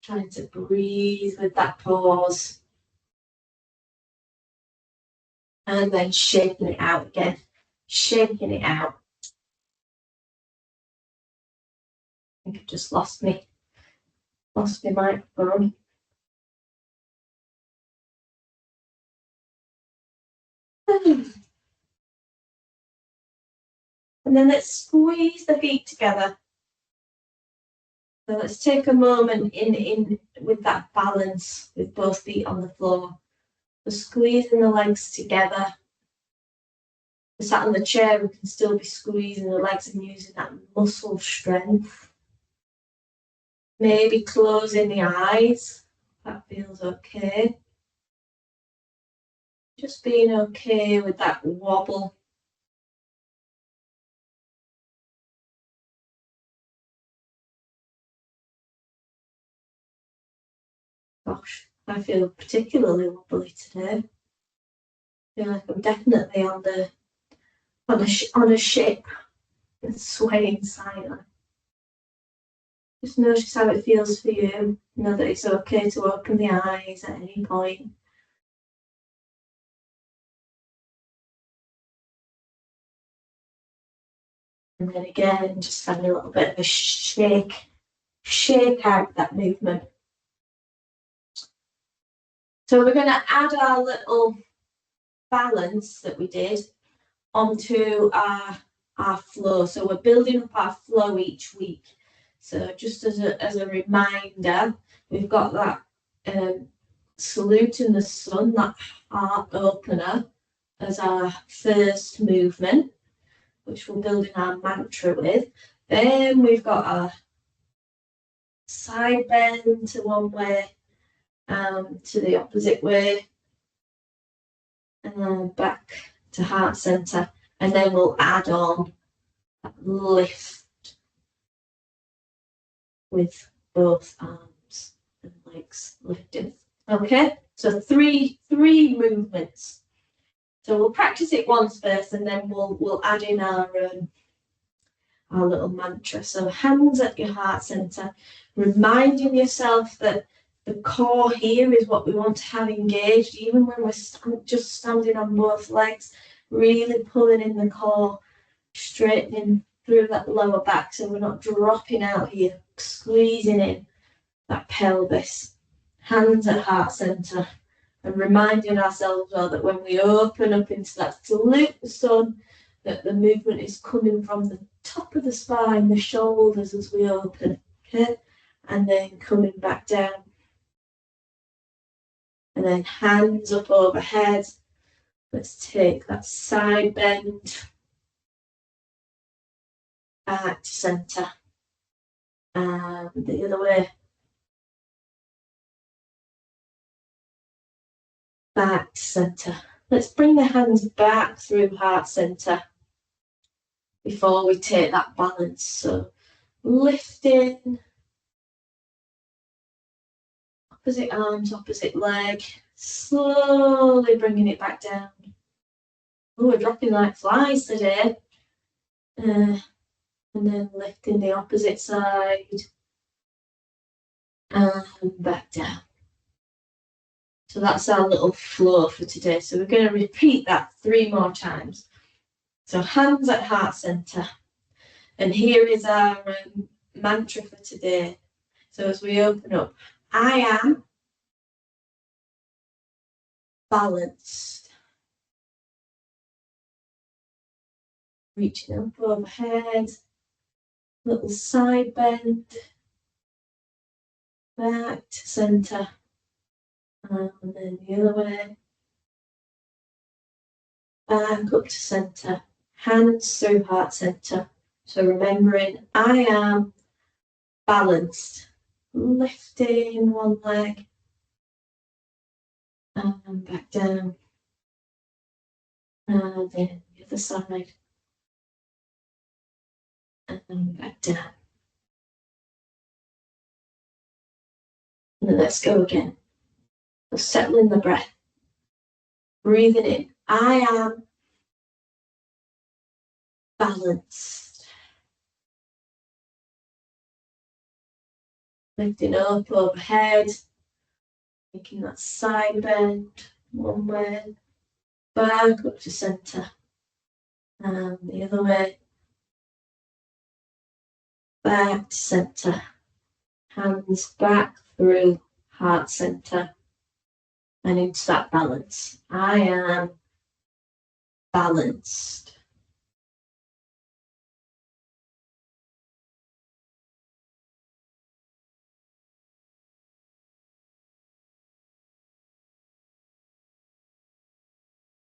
Trying to breathe with that pause. And then shaking it out again. Shaking it out. I think I've just lost my microphone. And then let's squeeze the feet together. So let's take a moment in with that balance with both feet on the floor. So squeezing the legs together. If we're sat on the chair, we can still be squeezing the legs and using that muscle strength. Maybe closing the eyes. That feels okay. Just being okay with that wobble. Gosh, I feel particularly wobbly today. I feel like I'm definitely on a ship and swaying silently. Just notice how it feels for you. Know that it's okay to open the eyes at any point. And then again, just having a little bit of a shake out that movement. So we're going to add our little balance that we did onto our flow. So we're building up our flow each week. So just as a reminder, we've got that saluting the sun, that heart opener, as our first movement, which we're building our mantra with. Then we've got our side bend to one way, to the opposite way, and then back to heart center. And then we'll add on that lift with both arms and legs lifted. Okay, so three movements. So we'll practice it once first, and then we'll add in our little mantra. So hands at your heart center, reminding yourself that the core here is what we want to have engaged, even when we're just standing on both legs, really pulling in the core, straightening through that lower back so we're not dropping out here, squeezing in that pelvis. Hands at heart center, and reminding ourselves well that when we open up into that salute the sun, that the movement is coming from the top of the spine, the shoulders as we open, okay? And then coming back down. And then hands up overhead. Let's take that side bend back to center. And the other way. Back to center. Let's bring the hands back through heart center before we take that balance. So lifting, opposite arms, opposite leg, slowly bringing it back down. Oh, we're dropping like flies today. And then lifting the opposite side and back down. So that's our little flow for today. So we're going to repeat that 3 more times. So hands at heart center. And here is our mantra for today. So as we open up, I am balanced. Reaching up overhead, little side bend, back to center, and then the other way, back up to center, hands through heart center. So remembering I am balanced, lifting one leg and back down, and then the other side and back down. And then let's go again. So settling the breath, breathing in, I am balanced. Lifting up overhead, making that side bend one way, back up to centre, and the other way, back to centre, hands back through heart centre, and into that balance. I am balanced.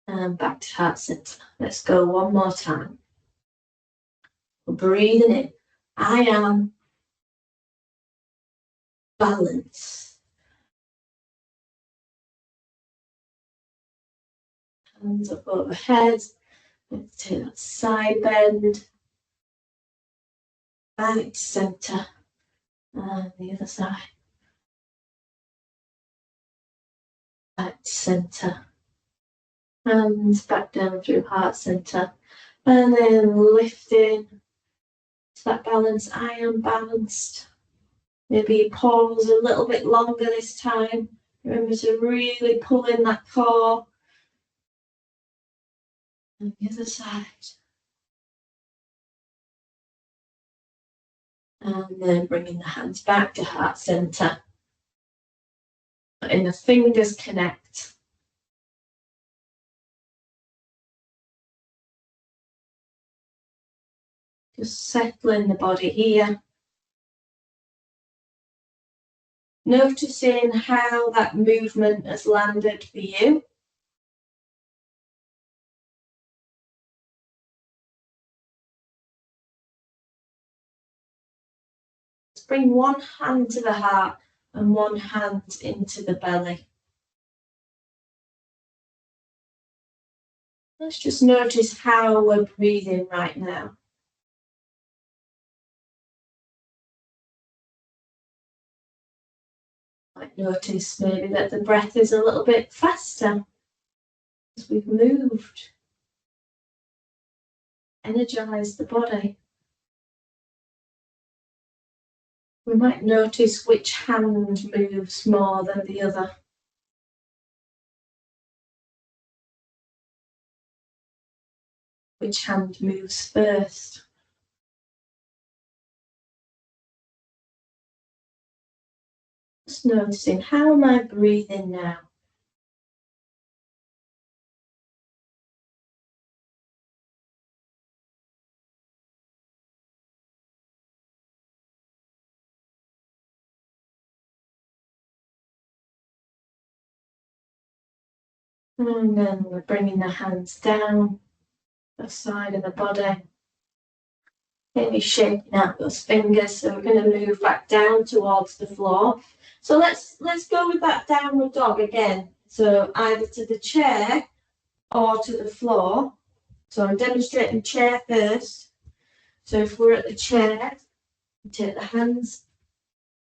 And back to heart centre. Let's go one more time. We're breathing in. I am balanced. Hands up overhead. Let's take that side bend. Back to centre. And the other side. Back to centre. Hands back down through heart centre. And then lifting to that balance. I am balanced. Maybe pause a little bit longer this time. Remember to really pull in that core. And the other side. And then bringing the hands back to heart centre. Letting the fingers connect. Just settling the body here. Noticing how that movement has landed for you. Let's bring one hand to the heart and one hand into the belly. Let's just notice how we're breathing right now. Might notice maybe that the breath is a little bit faster as we've moved. Energize the body. We might notice which hand moves more than the other. Which hand moves first. Just noticing, how am I breathing now? And then we're bringing the hands down the side of the body. Maybe shaking out those fingers. So we're going to move back down towards the floor. So let's go with that downward dog again. So either to the chair or to the floor. So I'm demonstrating chair first. So if we're at the chair, we take the hands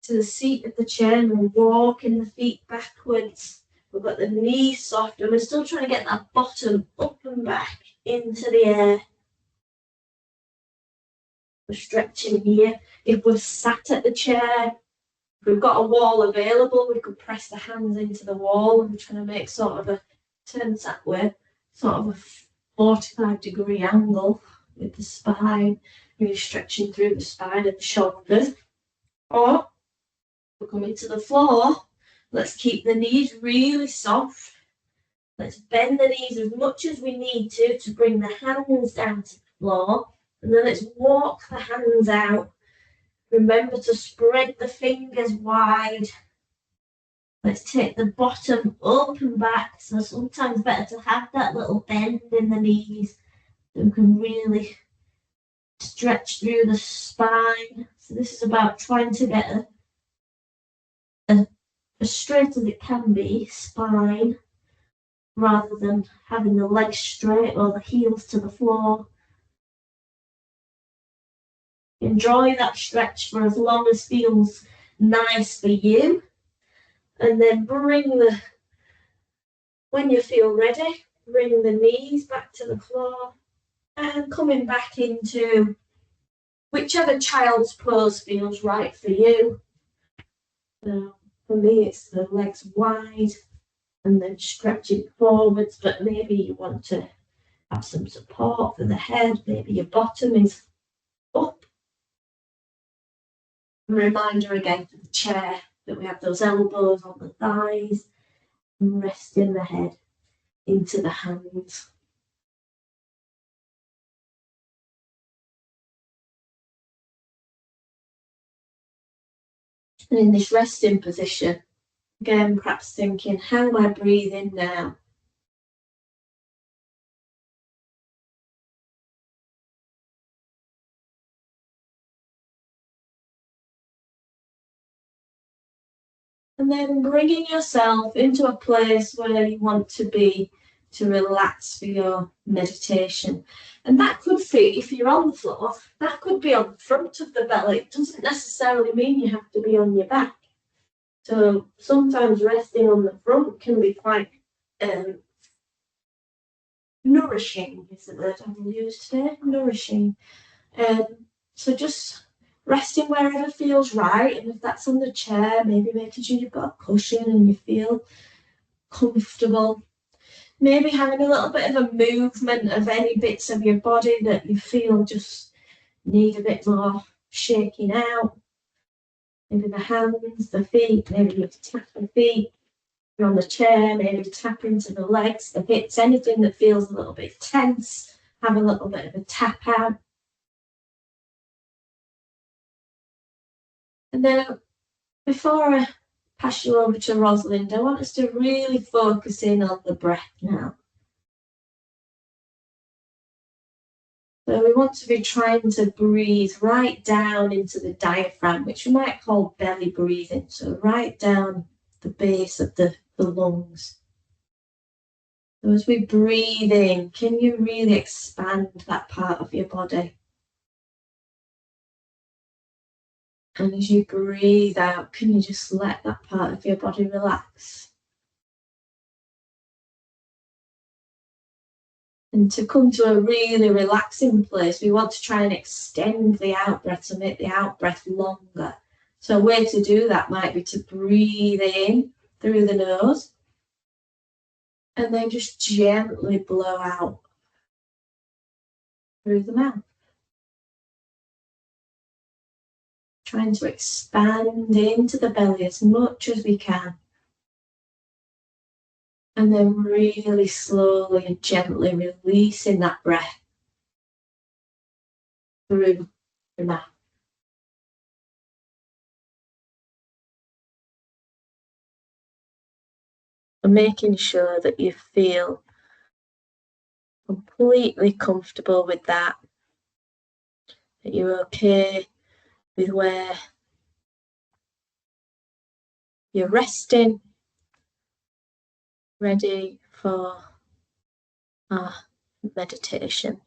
to the seat of the chair and we're walking the feet backwards. We've got the knees soft and we're still trying to get that bottom up and back into the air. We're stretching here. If we're sat at the chair, if we've got a wall available, we could press the hands into the wall and we're trying to make sort of a turn that way, sort of a 45-degree angle with the spine, really stretching through the spine and the shoulders. Or we're coming to the floor. Let's keep the knees really soft. Let's bend the knees as much as we need to bring the hands down to the floor. And then let's walk the hands out. Remember to spread the fingers wide. Let's take the bottom up and back. So sometimes better to have that little bend in the knees so we can really stretch through the spine. So this is about trying to get as straight as it can be, spine, rather than having the legs straight or the heels to the floor. Enjoy that stretch for as long as feels nice for you. And then when you feel ready, bring the knees back to the floor and coming back into whichever child's pose feels right for you. So for me, it's the legs wide and then stretching forwards, but maybe you want to have some support for the head. Maybe your bottom is up. A reminder again for the chair that we have those elbows on the thighs and resting the head into the hands. And in this resting position, again, perhaps thinking, how am I breathing now? And then bringing yourself into a place where you want to be to relax for your meditation. And that could be, if you're on the floor, that could be on the front of the belly. It doesn't necessarily mean you have to be on your back. So sometimes resting on the front can be quite nourishing, is the word I will use today, nourishing. So just resting wherever feels right, and if that's on the chair, maybe making sure you've got a cushion and you feel comfortable. Maybe having a little bit of a movement of any bits of your body that you feel just need a bit more shaking out. Maybe the hands, the feet, maybe you tap the feet. You're on the chair, maybe tap into the legs, the hips, anything that feels a little bit tense, have a little bit of a tap out. And then before I pass you over to Rosalind, I want us to really focus in on the breath now. So we want to be trying to breathe right down into the diaphragm, which we might call belly breathing. So right down the base of the lungs. So as we breathe in, can you really expand that part of your body? And as you breathe out, can you just let that part of your body relax? And to come to a really relaxing place, we want to try and extend the out-breath to make the out-breath longer. So a way to do that might be to breathe in through the nose and then just gently blow out through the mouth. Trying to expand into the belly as much as we can. And then really slowly and gently releasing that breath through the mouth. And making sure that you feel completely comfortable with that you're okay with where you're resting, ready for our meditation.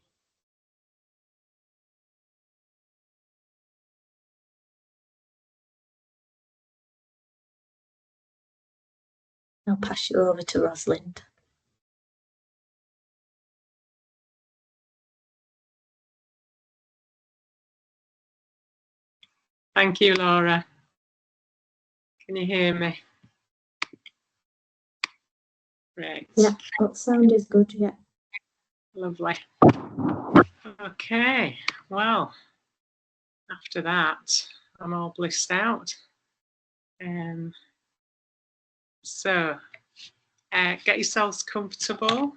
I'll pass you over to Rosalind. Thank you, Laura. Can you hear me? Great. Yeah, that sound is good, yeah. Lovely. Okay, well, after that, I'm all blissed out. So, get yourselves comfortable.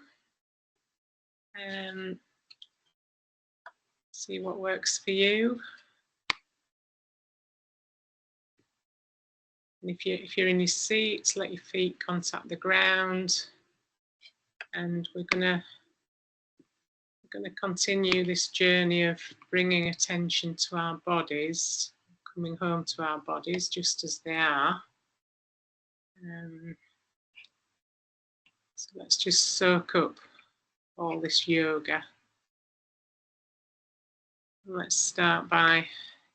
See what works for you. And if you're in your seat, let your feet contact the ground. And we're gonna continue this journey of bringing attention to our bodies, coming home to our bodies just as they are. So let's just soak up all this yoga. Let's start by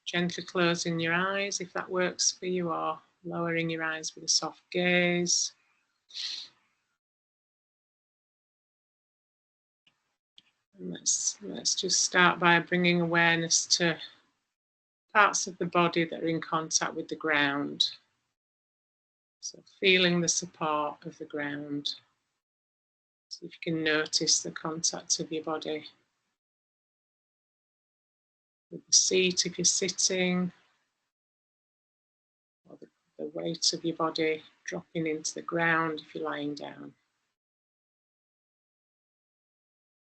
gently closing your eyes if that works for you, or lowering your eyes with a soft gaze. And let's just start by bringing awareness to parts of the body that are in contact with the ground. So feeling the support of the ground. See if you can notice the contact of your body with the seat if you're sitting, or the weight of your body dropping into the ground if you're lying down.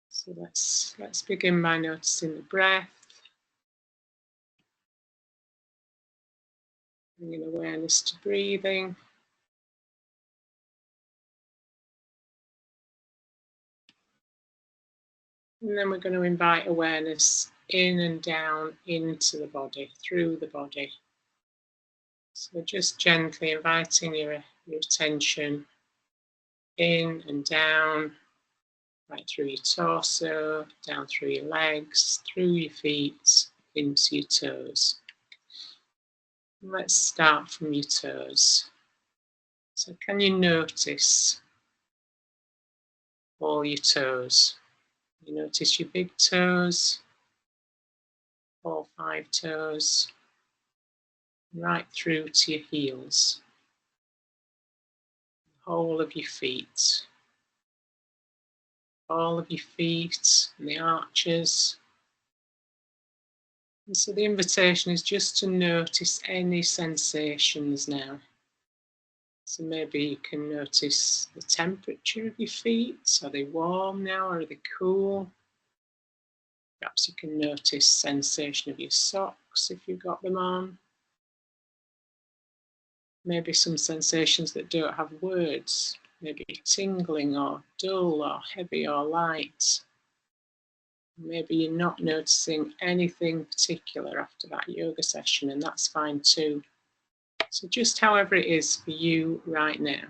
So let's begin by noticing the breath, bringing awareness to breathing. And then we're going to invite awareness in and down into the body, through the body. So just gently inviting your attention in and down, right through your torso, down through your legs, through your feet, into your toes. And let's start from your toes. So can you notice all your toes? You notice your big toes, all 5 toes, right through to your heels, the whole of your feet, all of your feet and the arches. And so the invitation is just to notice any sensations now. So maybe you can notice the temperature of your feet. Are they warm now or are they cool? Perhaps you can notice sensation of your socks if you've got them on. Maybe some sensations that don't have words, maybe tingling or dull or heavy or light. Maybe you're not noticing anything particular after that yoga session, and that's fine too. So just however it is for you right now.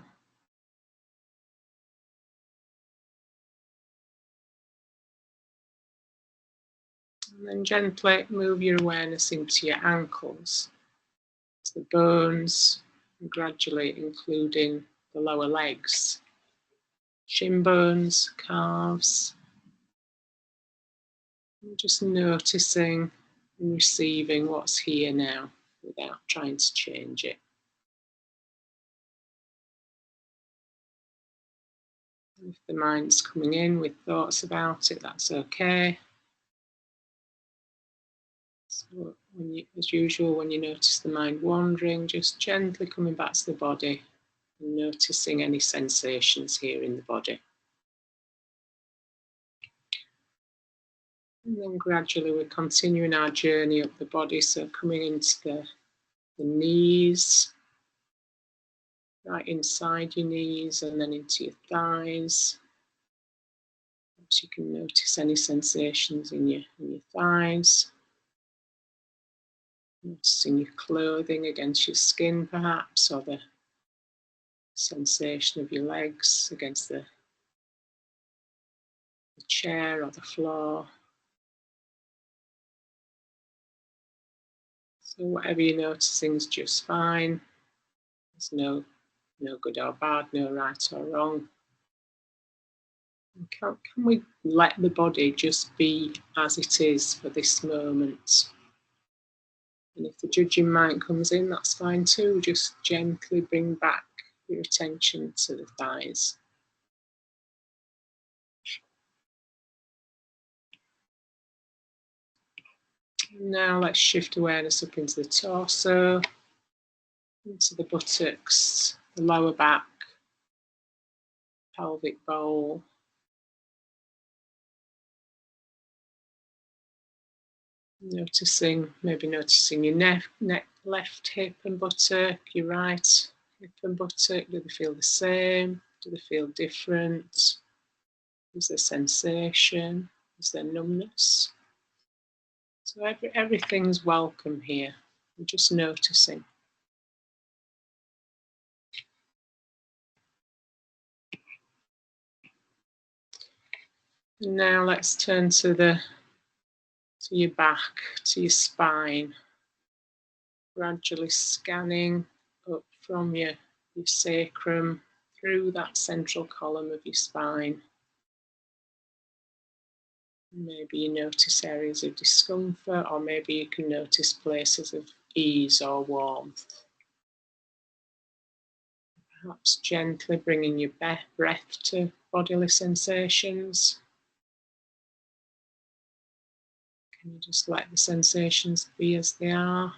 And then gently move your awareness into your ankles, to the bones, and gradually including the lower legs, shin bones, calves. And just noticing and receiving what's here now without trying to change it. If the mind's coming in with thoughts about it, that's okay. So as usual, when you notice the mind wandering, just gently coming back to the body and noticing any sensations here in the body. And then gradually we're continuing our journey up the body, so coming into the knees, right inside your knees and then into your thighs. Perhaps you can notice any sensations in your thighs. Noticing your clothing against your skin perhaps, or the sensation of your legs against the chair or the floor. So whatever you're noticing is just fine. There's no good or bad, no right or wrong. Can we let the body just be as it is for this moment? And if the judging mind comes in, that's fine too. Just gently bring back your attention to the thighs. Now let's shift awareness up into the torso, into the buttocks, the lower back, pelvic bowl. Maybe noticing your neck, left hip and buttock, your right hip and buttock. Do they feel the same? Do they feel different? Is there sensation? Is there numbness? So everything's welcome here. I'm just noticing. And now let's turn to your back, to your spine. Gradually scanning up from your sacrum through that central column of your spine. Maybe you notice areas of discomfort, or maybe you can notice places of ease or warmth. Perhaps gently bringing your breath to bodily sensations. Can you just let the sensations be as they are?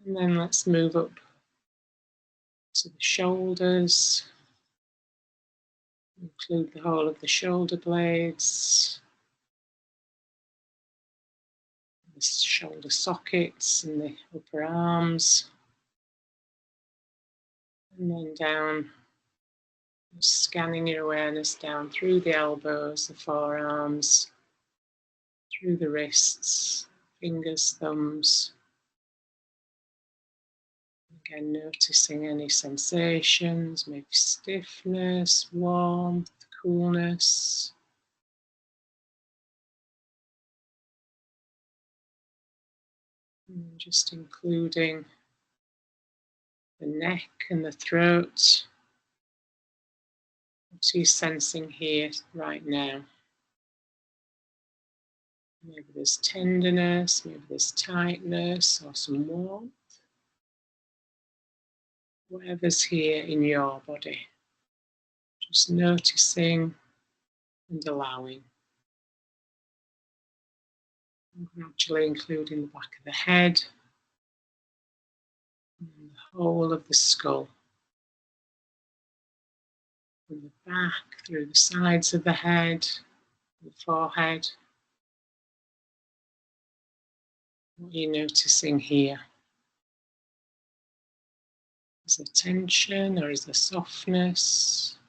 And then let's move up to the shoulders. Include the whole of the shoulder blades, the shoulder sockets and the upper arms. And then down, scanning your awareness down through the elbows, the forearms, through the wrists, fingers, thumbs. Again, noticing any sensations, maybe stiffness, warmth, coolness. And just including the neck and the throat. What are you sensing here right now? Maybe there's tenderness, maybe there's tightness or some warmth. Whatever's here in your body. Just noticing and allowing. And gradually including the back of the head and the whole of the skull. From the back, through the sides of the head, the forehead. What are you noticing here? Is there tension or is there softness?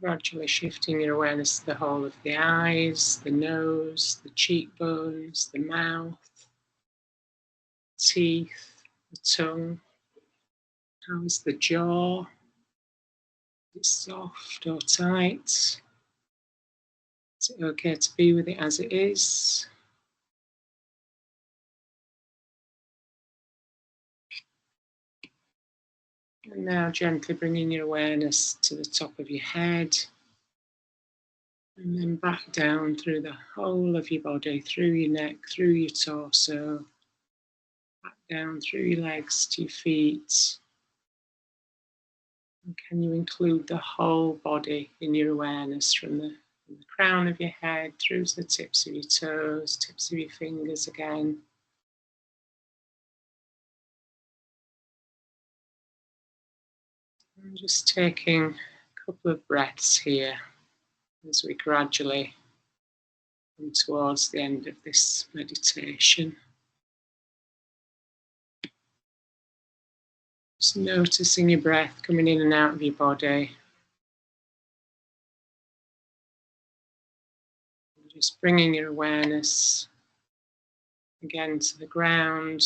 Gradually shifting your awareness to the whole of the eyes, the nose, the cheekbones, the mouth, teeth, the tongue. How is the jaw? Is it soft or tight? Is it okay to be with it as it is? And now gently bringing your awareness to the top of your head. And then back down through the whole of your body, through your neck, through your torso, back down through your legs to your feet. And can you include the whole body in your awareness from the crown of your head through to the tips of your toes, tips of your fingers again. And just taking a couple of breaths here as we gradually come towards the end of this meditation. Just noticing your breath coming in and out of your body. Just bringing your awareness again to the ground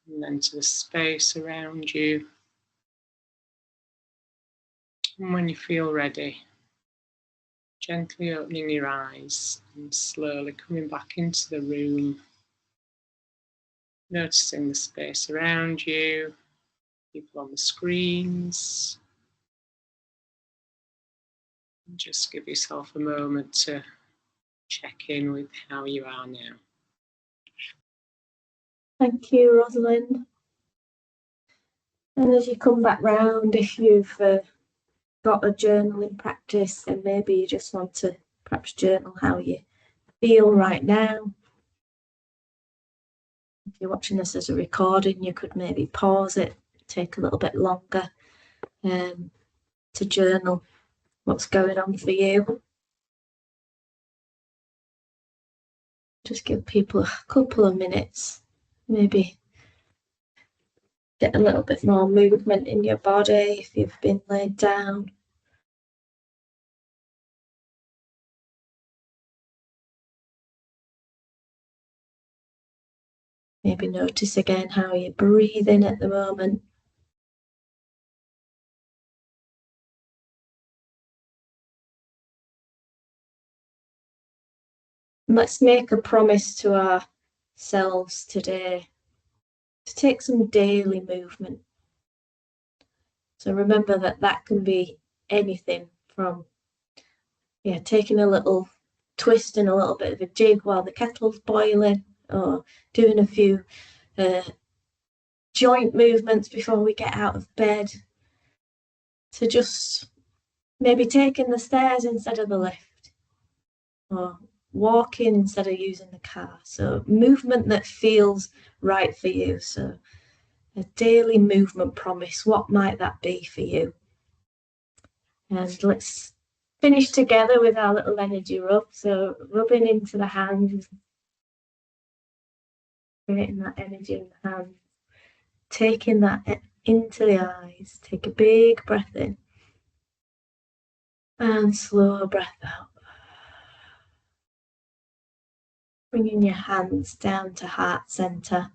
and then to the space around you. And when you feel ready, gently opening your eyes and slowly coming back into the room. Noticing the space around you, people on the screens. And just give yourself a moment to check in with how you are now. Thank you, Rosalind. And as you come back round, if you've got a journaling practice and maybe you just want to perhaps journal how you feel right now. If you're watching this as a recording, you could maybe pause it, take a little bit longer to journal what's going on for you. Just give people a couple of minutes, maybe get a little bit more movement in your body if you've been laid down. Maybe notice again how you're breathing at the moment. Let's make a promise to ourselves today to take some daily movement. So remember that can be anything from taking a little twisting a little bit of a jig while the kettle's boiling, or doing a few joint movements before we get out of bed, to just maybe taking the stairs instead of the lift, or walking instead of using the car. So movement that feels right for you. So a daily movement promise, what might that be for you? And let's finish together with our little energy rub. So rubbing into the hands, creating that energy in the hands, taking that into the eyes. Take a big breath in and slow breath out. Bringing your hands down to heart center.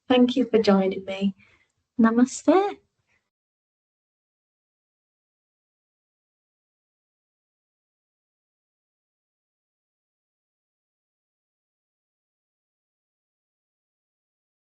Thank you for joining me. Namaste.